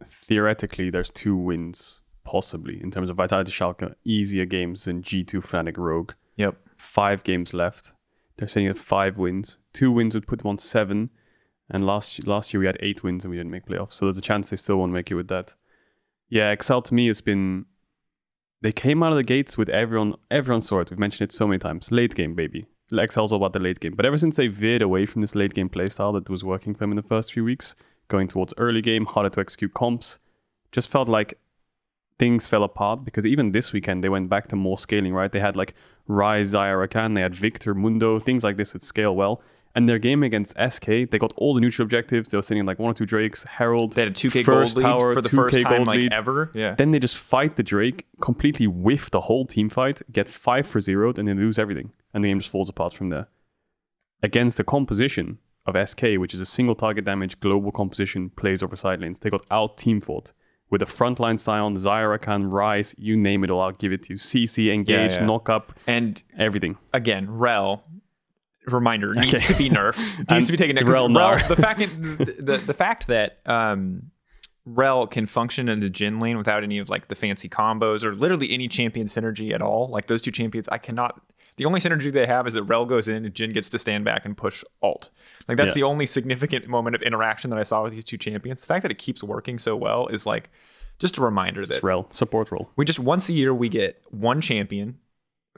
theoretically there's 2 wins, possibly, in terms of Vitality, Schalke, easier games than G2, Fnatic, Rogue. Yep. 5 games left. They're sitting at 5 wins. 2 wins would put them on 7. And last year we had 8 wins and we didn't make playoffs. So there's a chance they still won't make it with that. Yeah, XL to me has been... They came out of the gates with everyone saw it. We've mentioned it so many times. Late game, baby. XL's all about the late game. But ever since they veered away from this late game playstyle that was working for them in the first few weeks, going towards early game, harder to execute comps, just felt like things fell apart. Because even this weekend, they went back to more scaling, right? They had like Ryze, Zaya, Rakan, they had Victor, Mundo, things like this that scale well. And their game against SK, they got all the neutral objectives. They were sitting like 1 or 2 Drakes, Herald. They had a 2K first gold tower, lead for the first time lead. ever. Yeah. Then they just fight the Drake, completely whiff the whole team fight, get 5-0, and then lose everything. And the game just falls apart from there. Against the composition of SK, which is a single target damage, global composition, plays over side lanes, they got out team fought. With a frontline Sion, Zaya, Rakan, Ryze, you name it all, I'll give it to you. CC, Engage, Knock Up, and everything. Again, Rel... Reminder, needs to be nerfed. Needs to be taken. Rel, the fact that Rel can function in the Jhin lane without any of like the fancy combos or literally any champion synergy at all. Like those 2 champions, I cannot. The only synergy they have is that Rel goes in and Jhin gets to stand back and push ult. Like that's the only significant moment of interaction that I saw with these 2 champions. The fact that it keeps working so well is like just a reminder that Rel, support role. We just once a year we get 1 champion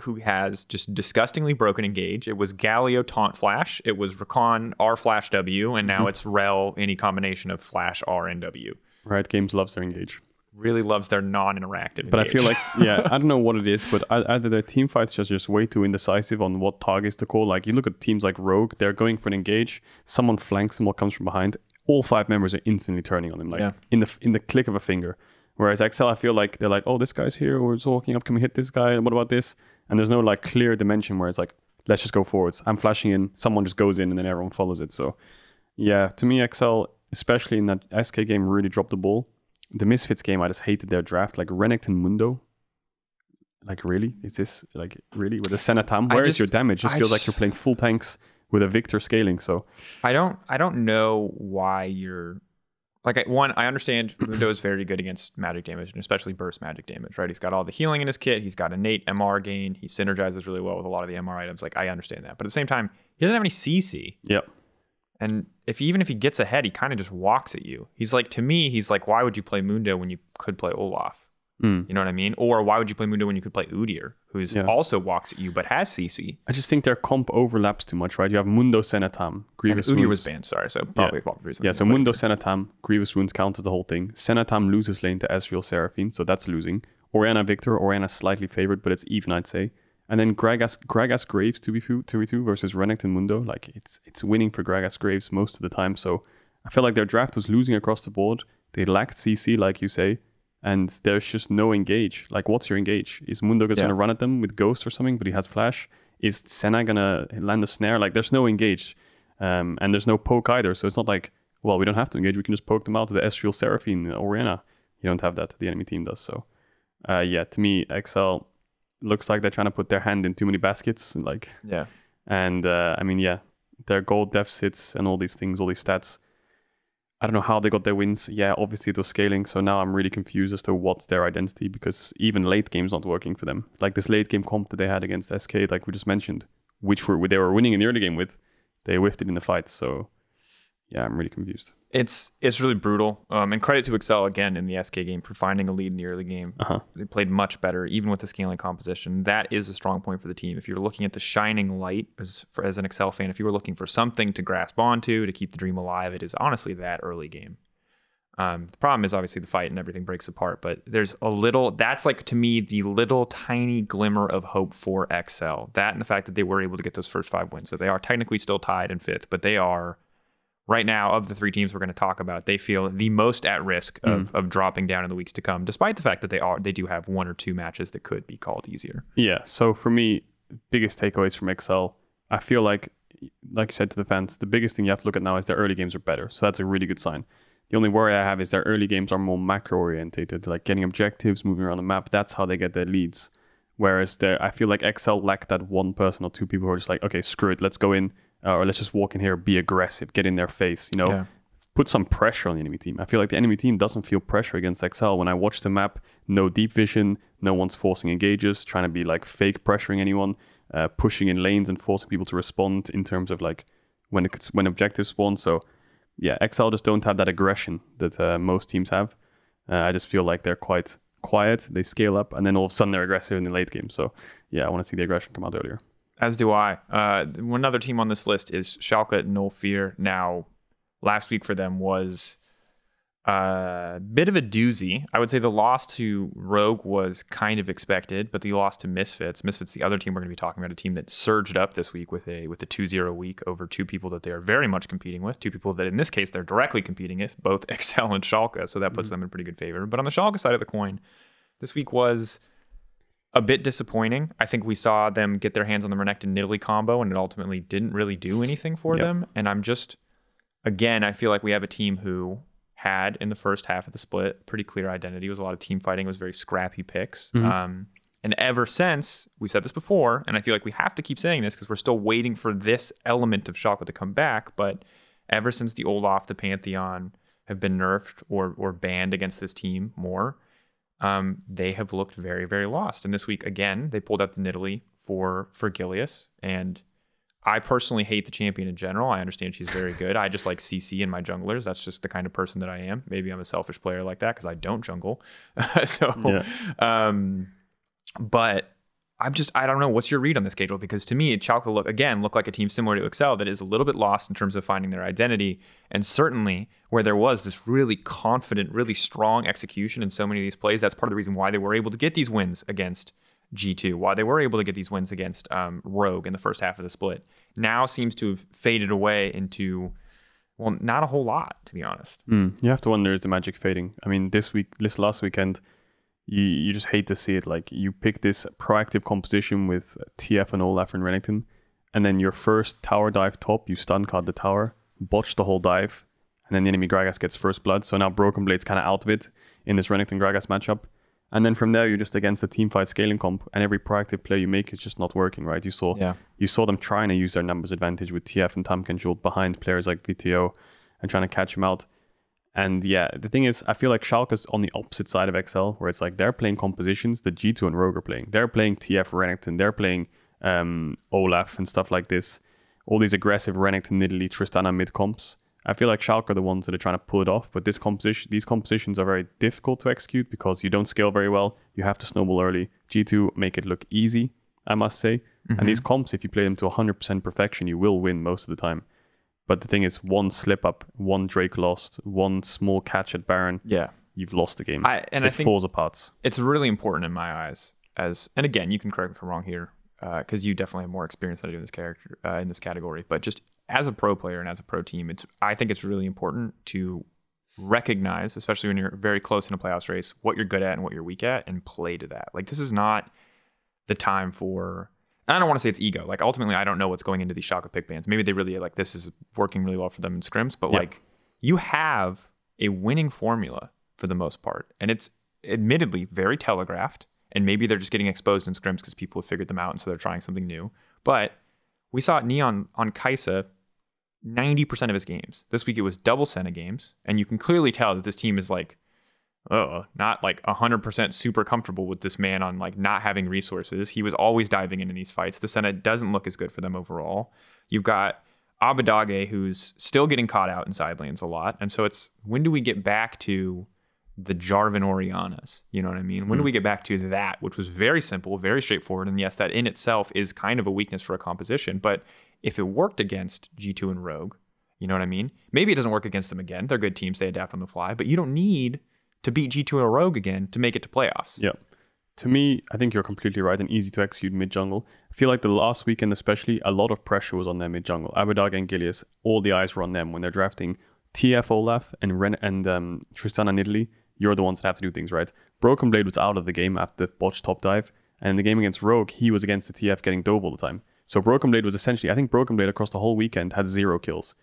who has just disgustingly broken engage. It was Galio taunt flash, it was Rakan R flash W, and now it's Rel any combination of flash R and W. Riot Games loves their engage. Really loves their non-interactive But engage. I feel like, I don't know what it is, but either their team fights just way too indecisive on what targets to call. Like you look at teams like Rogue, they're going for an engage, someone flanks them or comes from behind, all 5 members are instantly turning on him, in the click of a finger. Whereas XL, I feel like they're like, oh, this guy's here, or it's walking up, can we hit this guy? And what about this? And there's no like clear dimension where it's like, let's just go forwards. I'm flashing in, someone just goes in, and then everyone follows it. So, yeah, to me, XL, especially in that SK game, really dropped the ball. The Misfits game, I just hated their draft. Like Renekton Mundo. Like, really? Is this, like, really? With a Senatam? Where is your damage? It just feels like you're playing full tanks with a Victor scaling. So, I don't know why you're... Like, I understand Mundo is very good against magic damage, and especially burst magic damage, right? He's got all the healing in his kit. He's got innate MR gain. He synergizes really well with a lot of the MR items. Like, I understand that. But at the same time, he doesn't have any CC. Yep. And even if he gets ahead, he kind of just walks at you. He's like, to me, he's like, why would you play Mundo when you could play Olaf? You know what I mean? Or why would you play Mundo when you could play Udyr, who's also walks at you but has CC? I just think their comp overlaps too much, right? You have Mundo, Senatam, Grievous Udyr Wounds. was banned, sorry, so probably a reason. Yeah, so Mundo, Senatam, Grievous Wounds counters the whole thing. Senatam loses lane to Ezreal, Seraphine, so that's losing. Orianna, Victor, Orianna slightly favored, but it's even, I'd say. And then Gragas Graves 2v2 versus Renekton Mundo. Like, it's winning for Gragas Graves most of the time, so I feel like their draft was losing across the board. They lacked CC, like you say. And there's just no engage. Like, what's your engage? Is Mundo going to run at them with Ghost or something, but he has Flash? is Senna gonna land a snare? Like, there's no engage, and there's no poke either. So it's not like, well, we don't have to engage. We can just poke them out to the Estriel, Seraphine, Oriana. You don't have that. The enemy team does. So, yeah, to me, XL looks like they're trying to put their hand in too many baskets. Like, yeah. And I mean, yeah, their gold deficits and all these things, all these stats. I don't know how they got their wins. Yeah, obviously it was scaling. So now I'm really confused as to what's their identity, because even late game's not working for them. Like this late game comp that they had against SK, like we just mentioned, which they were winning in the early game with, they whiffed it in the fight. So yeah, I'm really confused. It's really brutal. And credit to Excel again in the SK game for finding a lead in the early game. They played much better, even with the scaling composition. That is a strong point for the team. If you're looking at the shining light as an Excel fan, if you were looking for something to grasp onto to keep the dream alive, it is honestly that early game. The problem is obviously the fight and everything breaks apart, but there's a little, that's like to me the little tiny glimmer of hope for Excel. That and the fact that they were able to get those first 5 wins. So they are technically still tied in 5th, but they are right now, of the 3 teams we're going to talk about, they feel the most at risk of dropping down in the weeks to come, despite the fact that they do have 1 or 2 matches that could be called easier. Yeah. So for me, biggest takeaways from Excel, I feel like you said to the fans, the biggest thing you have to look at now is their early games are better. So that's a really good sign. The only worry I have is their early games are more macro orientated, like getting objectives, moving around the map. That's how they get their leads. Whereas I feel like Excel lacked that 1 person or 2 people who are just like, okay, screw it, let's go in. Or let's just walk in here, be aggressive, get in their face, put some pressure on the enemy team. I feel like the enemy team doesn't feel pressure against XL. When I watch the map, no deep vision, no one's forcing engages, trying to be like fake pressuring anyone, pushing in lanes and forcing people to respond in terms of like when objectives spawn. So yeah, XL just don't have that aggression that most teams have. I just feel like they're quite quiet, they scale up, and then all of a sudden they're aggressive in the late game. So yeah, I want to see the aggression come out earlier. As do I. One other team on this list is Schalke No Fear. Now, last week for them was a bit of a doozy. I would say the loss to Rogue was kind of expected, but the loss to Misfits. Misfits, the other team we're going to be talking about, a team that surged up this week with a 2-0 week over 2 people that they are very much competing with. 2 people that in this case they're directly competing with, both Excel and Schalke. So that puts them in pretty good favor. But on the Schalke side of the coin, this week was a bit disappointing. I think we saw them get their hands on the Renekton Nidalee combo, and it ultimately didn't really do anything for them. And I'm just, again, I feel like we have a team who had, in the first half of the split, pretty clear identity. It was a lot of team fighting. It was very scrappy picks. And ever since, we've said this before, and I feel like we have to keep saying this because we're still waiting for this element of Schalke to come back, but ever since the Olaf, the Pantheon have been nerfed or banned against this team more, they have looked very, very lost. And this week, again, they pulled out the Nidalee for Gilius. And I personally hate the champion in general. I understand she's very good. I just like CC in my junglers. That's just the kind of person that I am. Maybe I'm a selfish player like that because I don't jungle. But I don't know. What's your read on this, Caedrel? Because to me, Schalke look like a team similar to Excel that is a little bit lost in terms of finding their identity. And certainly where there was this really confident, really strong execution in so many of these plays, that's part of the reason why they were able to get these wins against G2, why they were able to get these wins against Rogue in the first half of the split. Now seems to have faded away into, well, not a whole lot, to be honest. You have to wonder, is the magic fading? I mean, this last weekend, you just hate to see it. Like, you pick this proactive composition with TF and Olaf and Renekton, and then your first tower dive top, you stun card the tower, botch the whole dive, and then the enemy Gragas gets first blood. So now Broken Blade's kind of out of it in this Renekton Gragas matchup. And then from there, you're just against a teamfight scaling comp, and every proactive play you make is just not working, right? You saw them trying to use their numbers advantage with TF and Tamkenjolt behind players like VTO and trying to catch them out. And yeah, the thing is, I feel like Schalke's on the opposite side of XL, where it's like they're playing compositions that G2 and Rogue are playing. They're playing TF Renekton, they're playing Olaf and stuff like this. All these aggressive Renekton, Nidalee, Tristana mid comps. I feel like Schalke are the ones that are trying to pull it off, but these compositions are very difficult to execute because you don't scale very well. You have to snowball early. G2 make it look easy, I must say. And these comps, if you play them to 100% perfection, you will win most of the time. But the thing is, one slip up, one Drake lost, one small catch at Baron, you've lost the game. I think falls apart. It's really important in my eyes. And again, you can correct me if I'm wrong here, because you definitely have more experience than I do in this category. But just as a pro player and as a pro team, I think it's really important to recognize, especially when you're very close in a playoffs race, what you're good at and what you're weak at, and play to that. Like, this is not the time for, I don't want to say it's ego. Like, ultimately, I don't know what's going into these Schalke pick bans. Maybe they really, like, this is working really well for them in scrims. But, like, you have a winning formula for the most part. And it's admittedly very telegraphed. And maybe they're just getting exposed in scrims because people have figured them out. And so they're trying something new. But we saw Neon on Kaisa 90% of his games. This week it was double Senna games. And you can clearly tell that this team is, like, not like 100% super comfortable with this man on like not having resources. He was always diving into these fights. The Senna doesn't look as good for them overall. You've got Abadage, who's still getting caught out in side lanes a lot. And so it's, when do we get back to the Jarvan Orianas? You know what I mean? When do we get back to that, which was very simple, very straightforward. And yes, that in itself is kind of a weakness for a composition. But if it worked against G2 and Rogue, you know what I mean? Maybe it doesn't work against them again. They're good teams. They adapt on the fly. But you don't need to beat G2 or Rogue again to make it to playoffs. Yeah. To me, I think you're completely right and easy to execute mid-jungle. I feel like the last weekend especially, a lot of pressure was on their mid-jungle. Abadage and Gilius, all the eyes were on them when they're drafting TF Olaf and Tristana Nidalee. You're the ones that have to do things, right? Broken Blade was out of the game after the botched top dive. And in the game against Rogue, he was against the TF getting dove all the time. So Broken Blade was essentially, I think Broken Blade across the whole weekend had 0 kills.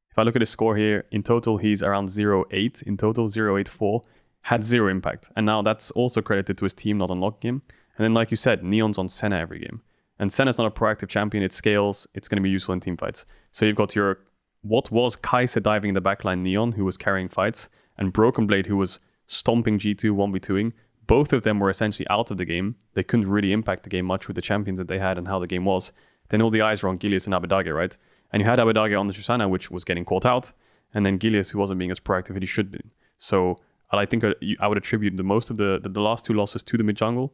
If I look at his score here, in total, he's around 0.8. In total, 0.84. Had 0 impact. And now that's also credited to his team not unlocking him. And then, like you said, Neon's on Senna every game. And Senna's not a proactive champion. It scales. It's going to be useful in team fights. So you've got your, what was Kaisa diving in the backline Neon, who was carrying fights, and Broken Blade, who was stomping G2, 1v2ing. Both of them were essentially out of the game. They couldn't really impact the game much with the champions that they had and how the game was. Then all the eyes were on Gilius and Abadage, right? And you had Abadage on the Tristana, which was getting caught out. And then Gilius, who wasn't being as proactive as he should be. So I think I would attribute the most of the last 2 losses to the mid-jungle,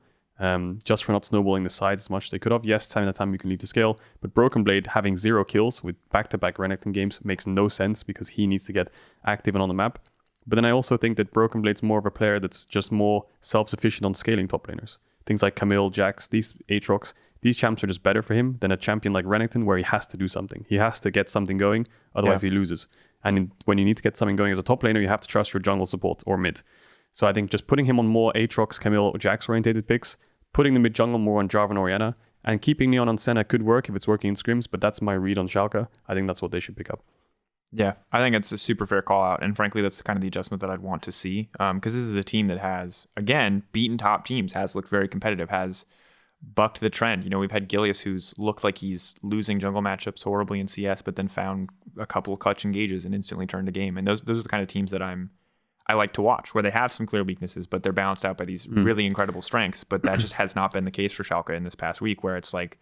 just for not snowballing the sides as much as they could have. Yes, time at time you can leave the scale, but Broken Blade having 0 kills with back-to-back Renekton games makes no sense because he needs to get active and on the map. But then I also think that Broken Blade's more of a player that's just more self-sufficient on scaling top laners. Things like Camille, Jax, these Aatrox, these champs are just better for him than a champion like Renekton where he has to do something. He has to get something going, otherwise he loses. And when you need to get something going as a top laner, you have to trust your jungle support or mid. So I think just putting him on more Aatrox, Camille, Jax orientated picks, putting the mid jungle more on Jarvan Oriana, and keeping Neon on Senna could work if it's working in scrims, but that's my read on Schalke. I think that's what they should pick up. Yeah, I think it's a super fair call out. And frankly, that's kind of the adjustment that I'd want to see. Because this is a team that has, again, beaten top teams, has looked very competitive, has bucked the trend. You know, we've had Gilius, who's looked like he's losing jungle matchups horribly in CS, but then found a couple of clutch engages and instantly turned the game. And those are the kind of teams that I like to watch, where they have some clear weaknesses, but they're balanced out by these really incredible strengths. But that just has not been the case for Schalke in this past week, where it's like,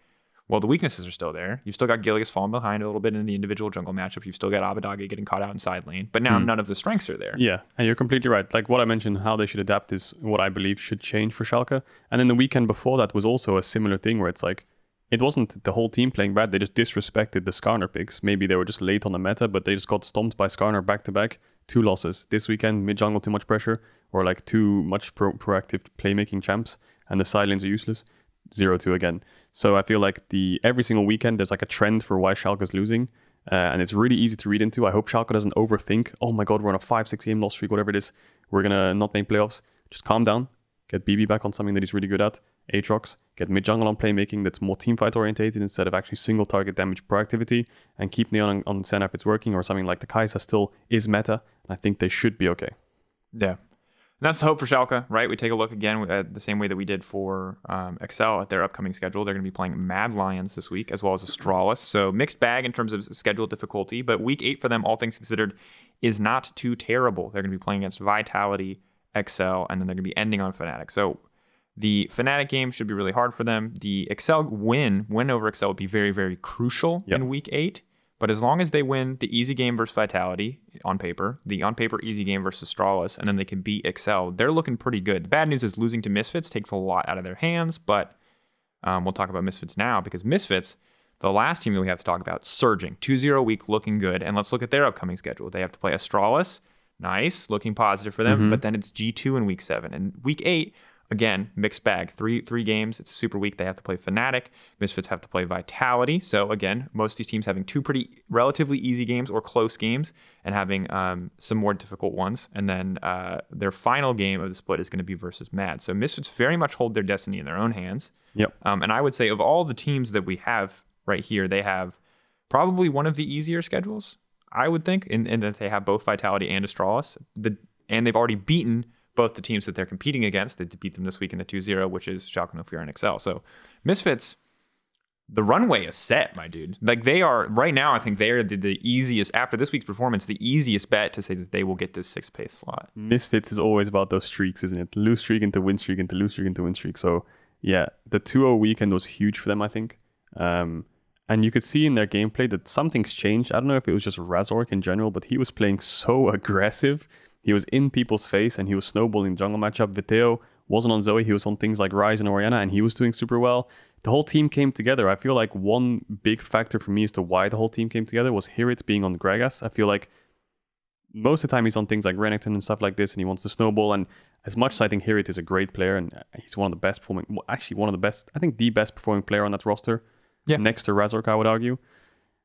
well, the weaknesses are still there. You've still got Gilius falling behind a little bit in the individual jungle matchup. You've still got Abadage getting caught out in side lane. But now none of the strengths are there. Yeah, and you're completely right. Like what I mentioned, how they should adapt is what I believe should change for Schalke. And then the weekend before that was also a similar thing where it's like, it wasn't the whole team playing bad. They just disrespected the Skarner picks. Maybe they were just late on the meta, but they just got stomped by Skarner back-to-back. 2 losses. This weekend, mid-jungle too much pressure, or like too much proactive playmaking champs, and the side lanes are useless. 0-2 again. So I feel like every single weekend there's like a trend for why Schalke's losing, and it's really easy to read into. I hope Schalke doesn't overthink, oh my god, we're on a 5-6 game loss streak, whatever it is, we're gonna not make playoffs. Just calm down, get BB back on something that he's really good at, Aatrox, get mid-jungle on playmaking that's more teamfight orientated instead of actually single target damage proactivity, and keep Neon on Senna if it's working, or something like the Kaisa still is meta, and I think they should be okay. Yeah. And that's the hope for Schalke, right? We take a look again at the same way that we did for Excel at their upcoming schedule. They're going to be playing Mad Lions this week, as well as Astralis. So mixed bag in terms of schedule difficulty, but week 8 for them, all things considered, is not too terrible. They're going to be playing against Vitality, Excel, and then they're going to be ending on Fnatic. So the Fnatic game should be really hard for them. The Excel win over Excel would be very, very crucial in week 8. But as long as they win the easy game versus Vitality on paper, the on paper easy game versus Astralis, and then they can beat Excel, they're looking pretty good. The bad news is losing to Misfits takes a lot out of their hands, but we'll talk about Misfits now, because Misfits, the last team that we have to talk about, surging. 2-0 week, looking good. And let's look at their upcoming schedule. They have to play Astralis. Nice, looking positive for them. But then it's G2 in week 7. And week 8, again, mixed bag. Three games. It's a super week. They have to play Fnatic. Misfits have to play Vitality. So again, most of these teams having two pretty relatively easy games or close games and having some more difficult ones. And then their final game of the split is going to be versus Mad. So Misfits very much hold their destiny in their own hands. Yep. And I would say of all the teams that we have right here, they have probably one of the easier schedules, I would think, in that they have both Vitality and Astralis. And they've already beaten both the teams that they're competing against. They beat them this week in the 2-0, which is Schalke 04 and Excel. So Misfits, the runway is set, my dude. Like they are, right now, I think they are the easiest, after this week's performance, the easiest bet to say that they will get this 6th place slot. Misfits is always about those streaks, isn't it? Lose streak into win streak into lose streak into win streak. So yeah, the 2-0 weekend was huge for them, I think. And you could see in their gameplay that something's changed. I don't know if it was just Razork in general, but he was playing so aggressive. He was in people's face and he was snowballing jungle matchup. Viteo wasn't on Zoe. He was on things like Ryze and Orianna and he was doing super well. The whole team came together. I feel like one big factor for me as to why the whole team came together was Hirit being on Gragas. I feel like most of the time he's on things like Renekton and stuff like this and he wants to snowball. And as much as I think Hirit is a great player and he's one of the best performing, actually one of the best, I think the best performing player on that roster. Yeah. Next to Razork, I would argue.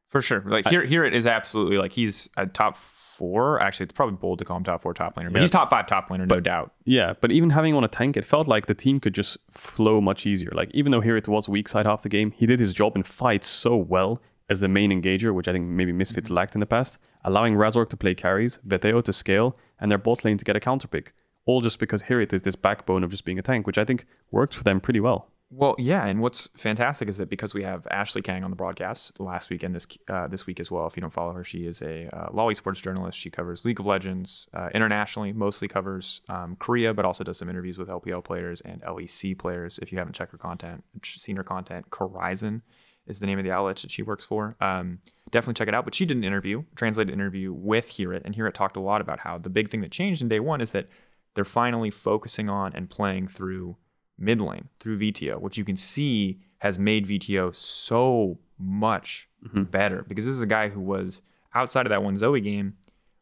For sure. Like Hirit is absolutely like he's a top 4. Actually, it's probably bold to call him top 4 top laner, but he's top 5 top laner, no doubt. Yeah, but even having him on a tank, it felt like the team could just flow much easier. Like even though Hirit was weak side half the game, he did his job and fight so well as the main engager, which I think maybe Misfits lacked in the past, allowing Razork to play carries, Veteo to scale, and their bot lane to get a counter pick. All just because Hirit is this backbone of just being a tank, which I think works for them pretty well. Well, yeah, and what's fantastic is that because we have Ashley Kang on the broadcast last week and this week as well. If you don't follow her, she is a LoL esports journalist. She covers League of Legends internationally, mostly covers Korea, but also does some interviews with LPL players and LEC players. If you haven't checked her content, seen her content, Horizon is the name of the outlet that she works for. Definitely check it out. But she did an translated interview with Hirit, and Hirit talked a lot about how the big thing that changed in day one is that they're finally focusing on and playing through mid lane through VTO, which you can see has made VTO so much better, because this is a guy who was, outside of that one Zoe game,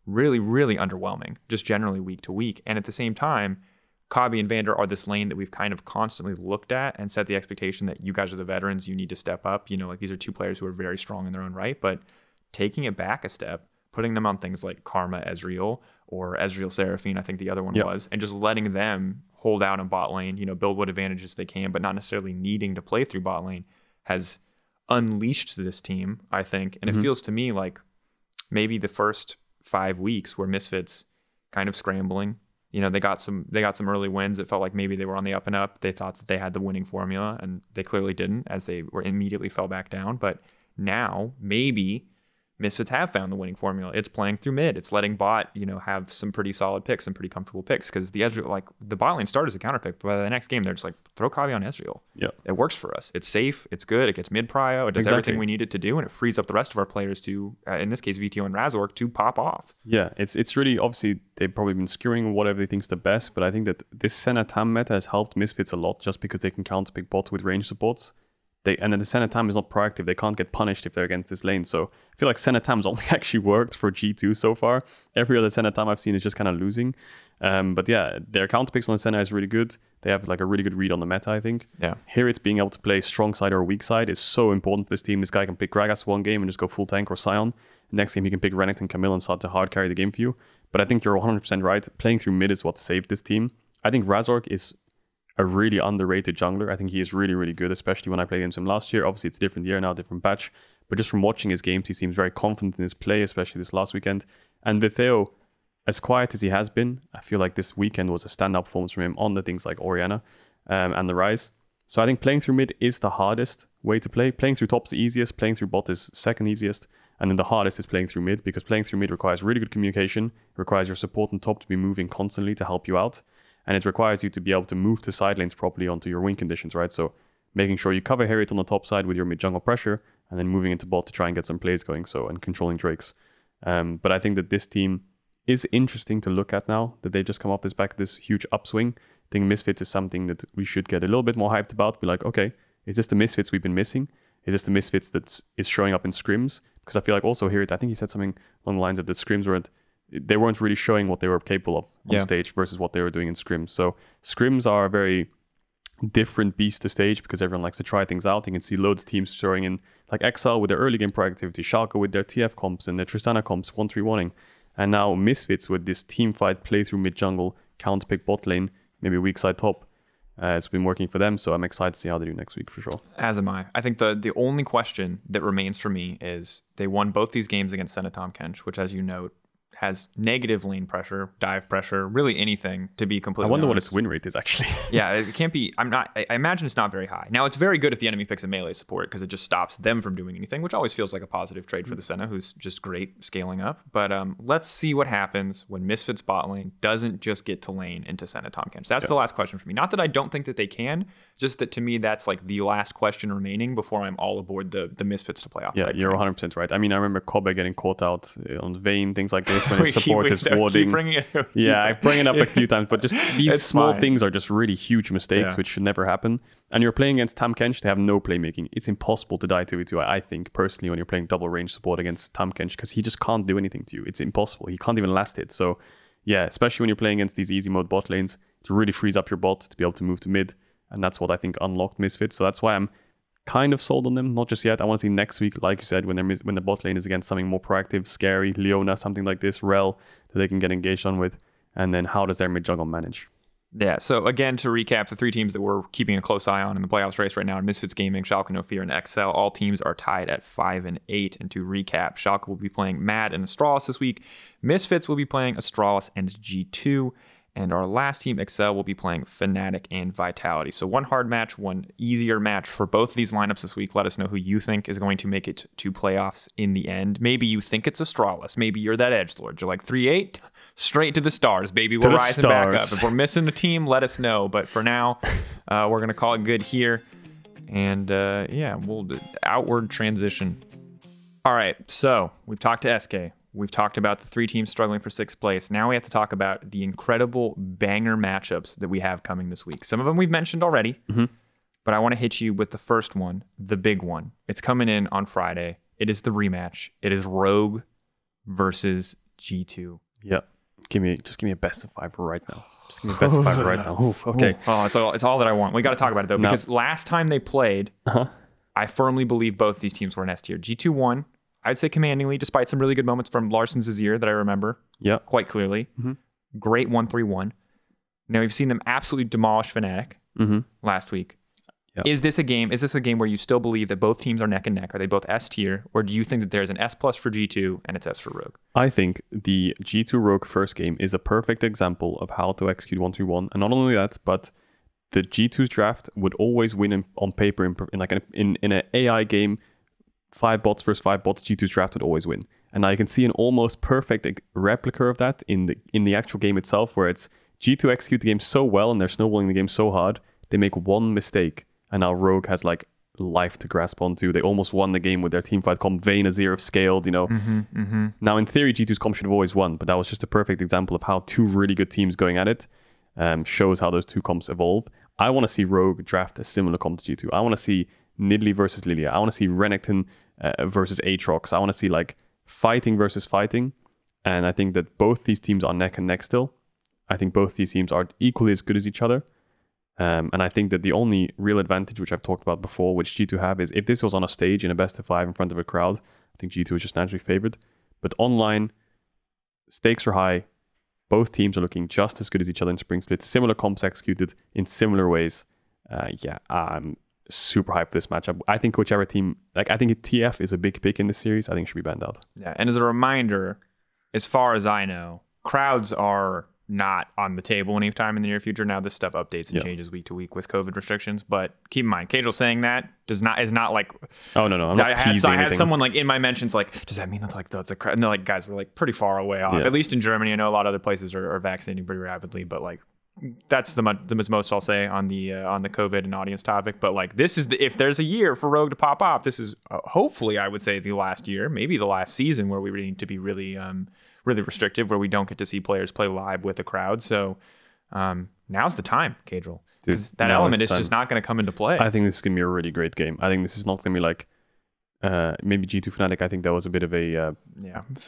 really, really underwhelming, just generally week to week. And at the same time, Kabi and Vander are this lane that we've kind of constantly looked at and set the expectation that you guys are the veterans, you need to step up. You know, like these are two players who are very strong in their own right, but taking it back a step, putting them on things like Karma Ezreal or Ezreal Seraphine, I think the other one was, and just letting them hold out in bot lane, you know, build what advantages they can, but not necessarily needing to play through bot lane, has unleashed this team, I think. And it feels to me like maybe the first 5 weeks were Misfits kind of scrambling. You know, they got some early wins. It felt like maybe they were on the up and up. They thought that they had the winning formula, and they clearly didn't, as they were immediately fell back down. But now maybe Misfits have found the winning formula. It's playing through mid. It's letting bot, you know, have some pretty solid picks, some pretty comfortable picks, because the Ezreal, like the bot lane started as a counter pick, but by the next game they're just like, throw Kavi on Ezreal. Yeah, it works for us. It's safe. It's good. It gets mid prio. It does everything we need it to do, and it frees up the rest of our players to, in this case, VTO and Razork, to pop off. Yeah, it's really, obviously they've probably been skewing whatever they think's the best, but I think that this Senna Tam meta has helped Misfits a lot, just because they can counter pick bots with range supports. And then the Senna Tam is not proactive. They can't get punished if they're against this lane. So I feel like Senna Tam's only actually worked for G2 so far. Every other Senna Tam I've seen is just kind of losing. But yeah, their counter picks on the Senna is really good. They have like a really good read on the meta, I think. Yeah. Here it's being able to play strong side or weak side is so important for this team. This guy can pick Gragas one game and just go full tank or Sion. Next game he can pick Renekton, Camille, and start to hard carry the game for you. But I think you're 100% right. Playing through mid is what saved this team. I think Razork is a really underrated jungler. I think he is really, really good, especially when I played against him last year. Obviously, it's a different year now, different patch. But just from watching his games, he seems very confident in his play, especially this last weekend. And Viteo, as quiet as he has been, I feel like this weekend was a stand-up performance from him on the things like Orianna and the Ryze. So I think playing through mid is the hardest way to play. Playing through top is the easiest. Playing through bot is second easiest. And then the hardest is playing through mid, because playing through mid requires really good communication. It requires your support on top to be moving constantly to help you out. And it requires you to be able to move the side lanes properly onto your win conditions, right? So making sure you cover Harriet on the top side with your mid-jungle pressure, and then moving into bot to try and get some plays going, and controlling Drakes. But I think that this team is interesting to look at now, that they just come off this back of this huge upswing. I think Misfits is something that we should get a little bit more hyped about. Be like, okay, is this the Misfits we've been missing? Is this the Misfits that is showing up in scrims? Because I feel like also here, I think he said something along the lines of the scrims were they weren't really showing what they were capable of on stage versus what they were doing in scrims. So scrims are a very different beast to stage because everyone likes to try things out. You can see loads of teams throwing in like XL with their early game proactivity, Schalke with their TF comps and their Tristana comps 1-3-1ing, and now Misfits with this team fight playthrough mid jungle, counter pick bot lane, maybe weak side top. It's been working for them, so I'm excited to see how they do next week for sure. As am I. I think the only question that remains for me is they won both these games against Senna TynX, which, as you note, has negative lane pressure, dive pressure, really anything, to be completely I wonder honest. what its win rate is actually. Yeah, it can't be. I imagine it's not very high. Now, it's very good if the enemy picks a melee support because it just stops them from doing anything, which always feels like a positive trade for the Senna, who's just great scaling up. But let's see what happens when Misfits bot lane doesn't just get to lane into Senna TynX. That's the last question for me. Not that I don't think that they can, just that to me that's like the last question remaining before I'm all aboard the Misfits to play off. Yeah, you're 100% right. I mean, I remember Kobe getting caught out on Vayne, things like this, when his support is warding. I bring it up a few times, but just these small things are just really huge mistakes, which should never happen. And you're playing against TynX, they have no playmaking. It's impossible to die 2v2, I think, personally, when you're playing double range support against TynX, because he just can't do anything to you. It's impossible. He can't even last hit. So yeah, especially when you're playing against these easy mode bot lanes, it really frees up your bot to be able to move to mid. And that's what I think unlocked Misfits. So that's why I'm kind of sold on them. Not just yet. I want to see next week, like you said, when the bot lane is against something more proactive, scary, Leona, something like this, Rel, that they can get engaged on with. And then how does their mid jungle manage? Yeah, so again, to recap, the three teams that we're keeping a close eye on in the playoffs race right now are Misfits Gaming, Schalke No Fear, and XL. All teams are tied at 5 and 8. And to recap, Schalke will be playing Mad and Astralis this week. Misfits will be playing Astralis and G2. And our last team, XL, will be playing Fnatic and Vitality. So one hard match, one easier match for both of these lineups this week. Let us know who you think is going to make it to playoffs in the end. Maybe you think it's Astralis. Maybe you're that edgelord. You're like 3-8, straight to the stars, baby. We're rising back up. If we're missing a team, let us know. But for now, we're going to call it good here. And we'll outward transition. All right, so we've talked to SK. We've talked about the three teams struggling for 6th place. Now we have to talk about the incredible banger matchups that we have coming this week. Some of them we've mentioned already, but I want to hit you with the first one, the big one. It's coming in on Friday. It is the rematch. It is Rogue versus G2. Yeah. Just give me a best of 5 right now. Just give me a best of 5 right now. Oof, okay. Oh, it's all that I want. We got to talk about it though, because last time they played, I firmly believe both these teams were in S tier. G2 won, I'd say commandingly, despite some really good moments from Larson Zazier that I remember quite clearly. Great 1-3-1. Now we've seen them absolutely demolish Fnatic last week. Yep. Is this a game where you still believe that both teams are neck and neck? Are they both S tier? Or do you think that there's an S+ for G2 and it's S for Rogue? I think the G2 Rogue first game is a perfect example of how to execute 1-3-1. And not only that, but the G2's draft would always win on paper in an AI game. 5 bots versus 5 bots, G2's draft would always win. And now you can see an almost perfect replica of that in the actual game itself, where it's G2 execute the game so well and they're snowballing the game so hard, they make one mistake, and now Rogue has like life to grasp onto. They almost won the game with their teamfight comp. Vayne, Azir have scaled, Now in theory, G2's comp should have always won, but that was just a perfect example of how two really good teams going at it shows how those two comps evolve. I want to see Rogue draft a similar comp to G2. I want to see Nidalee versus Lilia. I want to see Renekton versus Aatrox. I want to see like fighting versus fighting. And I think that both these teams are neck and neck still. I think both these teams are equally as good as each other. And I think that the only real advantage, which I've talked about before, which G2 have, is if this was on a stage in a best of 5 in front of a crowd, I think G2 is just naturally favored. But online, stakes are high. Both teams are looking just as good as each other in Spring Split. Similar comps executed in similar ways. I'm super hyped for this matchup. I think whichever team, I think TF is a big pick in this series. I think it should be banned out. Yeah, and as a reminder, as far as I know, crowds are not on the table anytime in the near future. Now this stuff updates and changes week to week with COVID restrictions, but keep in mind, Caedrel saying that is not like. Oh no, I'm not teasing I had anything. someone like in my mentions like, does that mean that like the crowd? No, like guys, we're like pretty far away off. At least in Germany, I know a lot of other places are vaccinating pretty rapidly, but like. That's the most I'll say on the COVID and audience topic. But like this is if there's a year for Rogue to pop off, this is hopefully I would say the last year, maybe the last season where we need to be really restrictive, where we don't get to see players play live with a crowd. So now's the time, Caedrel. That element is just not going to come into play. I think this is going to be a really great game. I think this is not going to be like maybe G2 Fnatic, I think that was a bit of a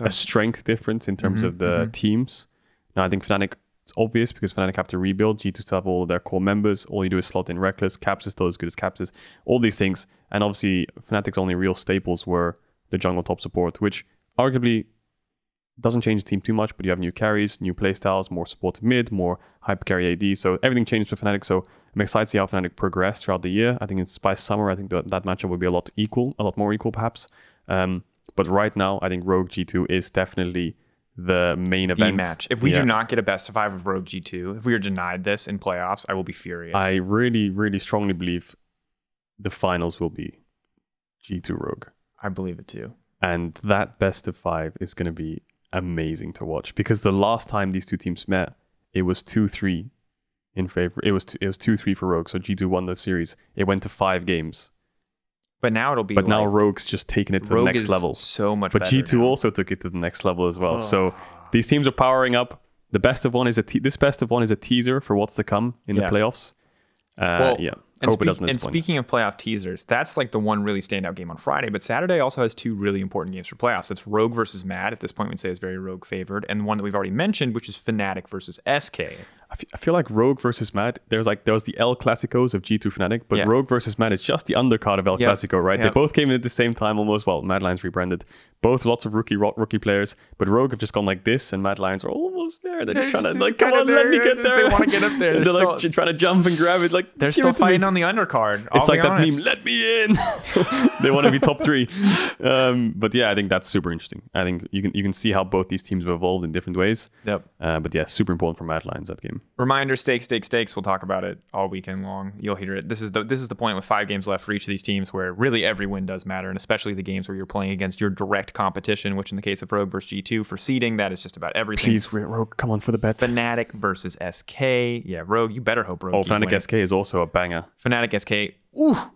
strength difference in terms of the teams. Now, I think Fnatic, it's obvious because Fnatic have to rebuild. G2 still have all of their core members. All you do is slot in Reckless. Caps is still as good as Caps is. All these things. And obviously, Fnatic's only real staples were the jungle top support, which arguably doesn't change the team too much, but you have new carries, new playstyles, more support mid, more hyper carry AD. So everything changed for Fnatic. So I'm excited to see how Fnatic progress throughout the year. I think it's by summer, I think that matchup will be a lot more equal perhaps. But right now, I think Rogue G2 is definitely the main event. Match. If we do not get a best of 5 of Rogue G2, if we are denied this in playoffs, I will be furious. I really, really strongly believe the finals will be G2 Rogue. I believe it too. And that best of 5 is going to be amazing to watch because the last time these two teams met, it was 2-3 in favor. It was 2-3 for Rogue. So G2 won the series. It went to 5 games. But now it'll be. But now Rogue's just taken it to the next level. So much. But better G2 now. also took it to the next level as well. So these teams are powering up. The best of one is this best of one is a teaser for what's to come in the playoffs. And, Hope it doesn't disappoint. Speaking of playoff teasers, that's like the one really standout game on Friday. But Saturday also has 2 really important games for playoffs. It's Rogue versus Mad. At this point, we'd say is very Rogue favored, and one that we've already mentioned, which is Fnatic versus SK. I feel like Rogue versus Mad. There was the El Clasicos of G2 Fnatic, but Rogue versus Mad is just the undercard of El Clasico, right? They both came in at the same time almost. Well, Mad Lions rebranded. Both lots of rookie players, but Rogue have just gone like this, and Mad Lions are almost there. They're just trying to like, come on, let me get there. They want to get up there. They're like trying to jump and grab it. Like they're still fighting on the undercard. It's like that meme, let me in. They want to be top 3. But yeah, I think that's super interesting. I think you can see how both these teams have evolved in different ways. Yep. But yeah, super important for Mad Lions, that game. Reminder, stakes. We'll talk about it all weekend long. You'll hear it. This is the point with 5 games left for each of these teams where really every win does matter, and especially the games where you're playing against your direct competition, which in the case of Rogue versus G2 for seeding, that is just about everything. Please, Rogue, come on for the bet. Fnatic versus SK. Yeah, Rogue, you better hope Rogue. Fnatic SK is also a banger. Fnatic SK,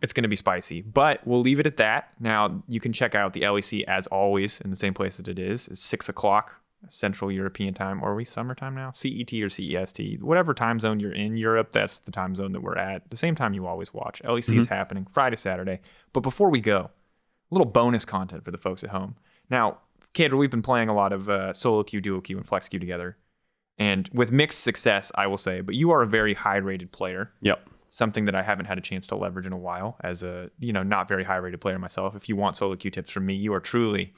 it's going to be spicy, but we'll leave it at that. Now, you can check out the LEC as always in the same place that it is. It's 6 o'clock Central European time, or are we summertime now? CET or CEST, whatever time zone you're in Europe, that's the time zone that we're at. The same time you always watch. LEC is happening Friday, Saturday. But before we go, a little bonus content for the folks at home. Now, Caedrel, we've been playing a lot of solo queue, duo queue, and flex queue together, and with mixed success, I will say. But you are a very high-rated player. Yep. Something that I haven't had a chance to leverage in a while as a not very high-rated player myself. If you want solo queue tips from me, you are truly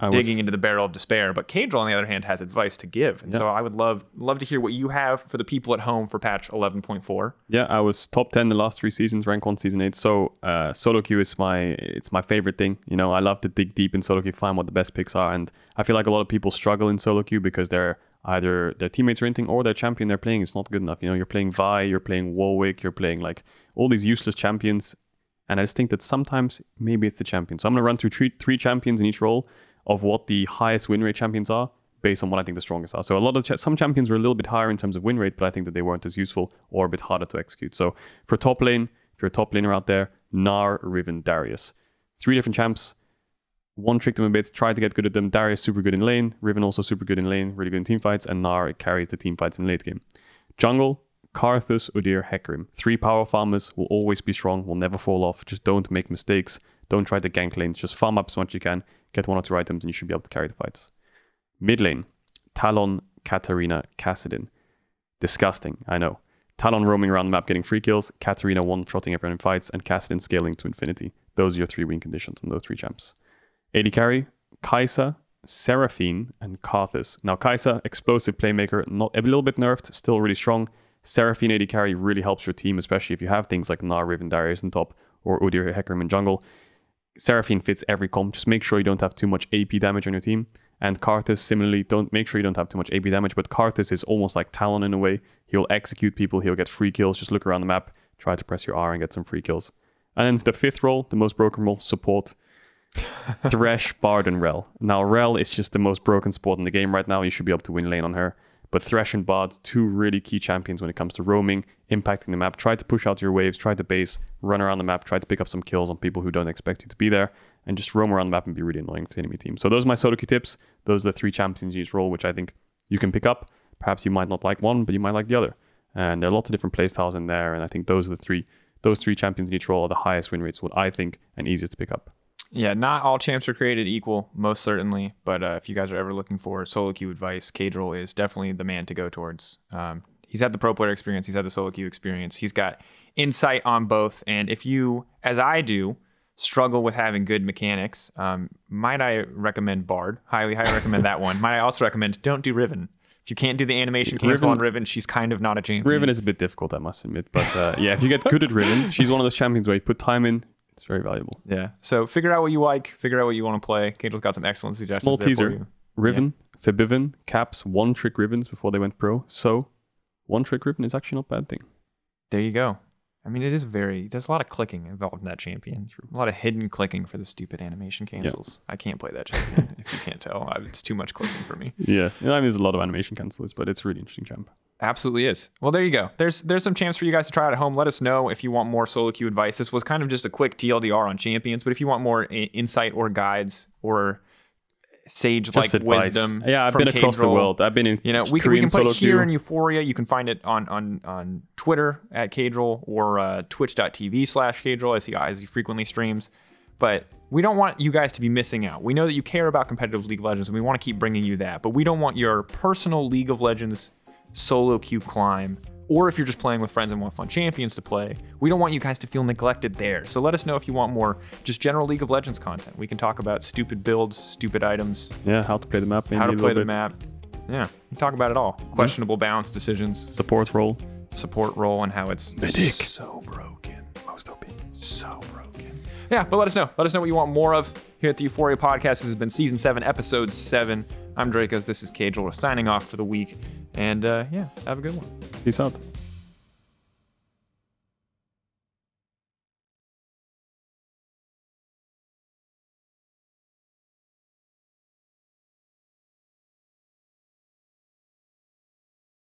digging into the barrel of despair. But Caedrel, on the other hand, has advice to give. And so I would love to hear what you have for the people at home for patch 11.4. Yeah, I was top 10 the last 3 seasons, rank 1 season 8. So solo queue is my favorite thing. I love to dig deep in solo queue, find what the best picks are. And I feel like a lot of people struggle in solo queue because either their teammates are inting or their champion they're playing is not good enough. You're playing Vi, you're playing Warwick, you're playing like all these useless champions. And I just think that sometimes maybe it's the champion. So I'm going to run through 3 champions in each role of what the highest win rate champions are based on what I think the strongest are. So a lot of some champions were a little bit higher in terms of win rate, but I think that they weren't as useful or a bit harder to execute. So for top lane, if you're a top laner out there, Gnar, Riven, Darius. 3 different champs. One tricked them a bit, tried to get good at them. Darius super good in lane, Riven also super good in lane, really good in team fights, and Gnar carries the team fights in late game. Jungle, Karthus, Udyr, Hecarim. 3 power farmers will always be strong, will never fall off. Just don't make mistakes. Don't try to gank lanes. Just farm up as much as you can. Get 1 or 2 items and you should be able to carry the fights. Mid lane, Talon, Katarina, Kassadin. Disgusting, I know. Talon roaming around the map getting free kills, Katarina one-shotting everyone in fights, and Kassadin scaling to infinity. Those are your 3 win conditions on those 3 champs. AD carry, Kai'Sa, Seraphine, and Karthus. Now Kai'Sa, explosive playmaker, not a little bit nerfed, still really strong. Seraphine AD carry really helps your team, especially if you have things like Gnar, Riven, Darius on top, or Udyr, Hecarim in jungle. Seraphine fits every comp. Just make sure you don't have too much AP damage on your team. And Karthus, similarly, make sure you don't have too much AP damage, but Karthus is almost like Talon in a way. He'll execute people, he'll get free kills. Just look around the map, try to press your R and get some free kills. And then the 5th role, the most broken role, support. Thresh, Bard, and Rel. Now, Rel is just the most broken support in the game right now. You should be able to win lane on her. But Thresh and Bard, 2 really key champions when it comes to roaming, impacting the map. Try to push out your waves, try to base, run around the map, try to pick up some kills on people who don't expect you to be there, and just roam around the map and be really annoying for the enemy team. So those are my solo queue tips. Those are the 3 champions in each role, which I think you can pick up. Perhaps you might not like one, but you might like the other. And there are lots of different playstyles in there, and I think those 3 champions in each role are the highest win rates, what I think, and easiest to pick up. Yeah, not all champs are created equal, most certainly. But if you guys are ever looking for solo queue advice, Caedrel is definitely the man to go towards. He's had the pro player experience. He's had the solo queue experience. He's got insight on both. And if you, as I do, struggle with having good mechanics, might I recommend Bard? Highly recommend that one. Might I also recommend don't do Riven. If you can't do the animation cancel on Riven, she's kind of not a champion. Riven is a bit difficult, I must admit. But yeah, if you get good at Riven, she's one of those champions where you put time in. It's very valuable. Yeah. So figure out what you like. Figure out what you want to play. Caedrel's got some excellent suggestions. Small there teaser. for you. Riven, Fibivin, Caps, one-trick Rivens before they went pro. So one-trick Riven is actually not a bad thing. There you go. I mean, there's a lot of clicking involved in that champion. A lot of hidden clicking for the stupid animation cancels. Yeah. I can't play that champion if you can't tell. It's too much clicking for me. Yeah. I mean, there's a lot of animation cancels, but it's a really interesting champ. Absolutely is. Well, there you go. There's some champs for you guys to try out at home. Let us know if you want more solo queue advice. This was kind of just a quick TLDR on champions, but if you want more insight or guides or sage-like wisdom, yeah, I've been across the world. I've been in, we can put it here in EUphoria. You can find it on Twitter at Caedrel or twitch.tv/Caedrel as he frequently streams. But we don't want you guys to be missing out. We know that you care about competitive League of Legends, and we want to keep bringing you that. But we don't want your personal League of Legends solo queue climb, or if you're just playing with friends and want fun champions to play, we don't want you guys to feel neglected there. So let us know if you want more just general League of Legends content. We can talk about stupid builds, stupid items. Yeah, how to play the map. How to play the map. Yeah, we talk about it all. Questionable balance decisions. Support role, and how it's so broken. Most OP. So broken. Yeah, but let us know. Let us know what you want more of here at the EUphoria Podcast. This has been Season 7, Episode 7. I'm Drakos. This is Caedrel. We're signing off for the week. And yeah, have a good one. Peace out.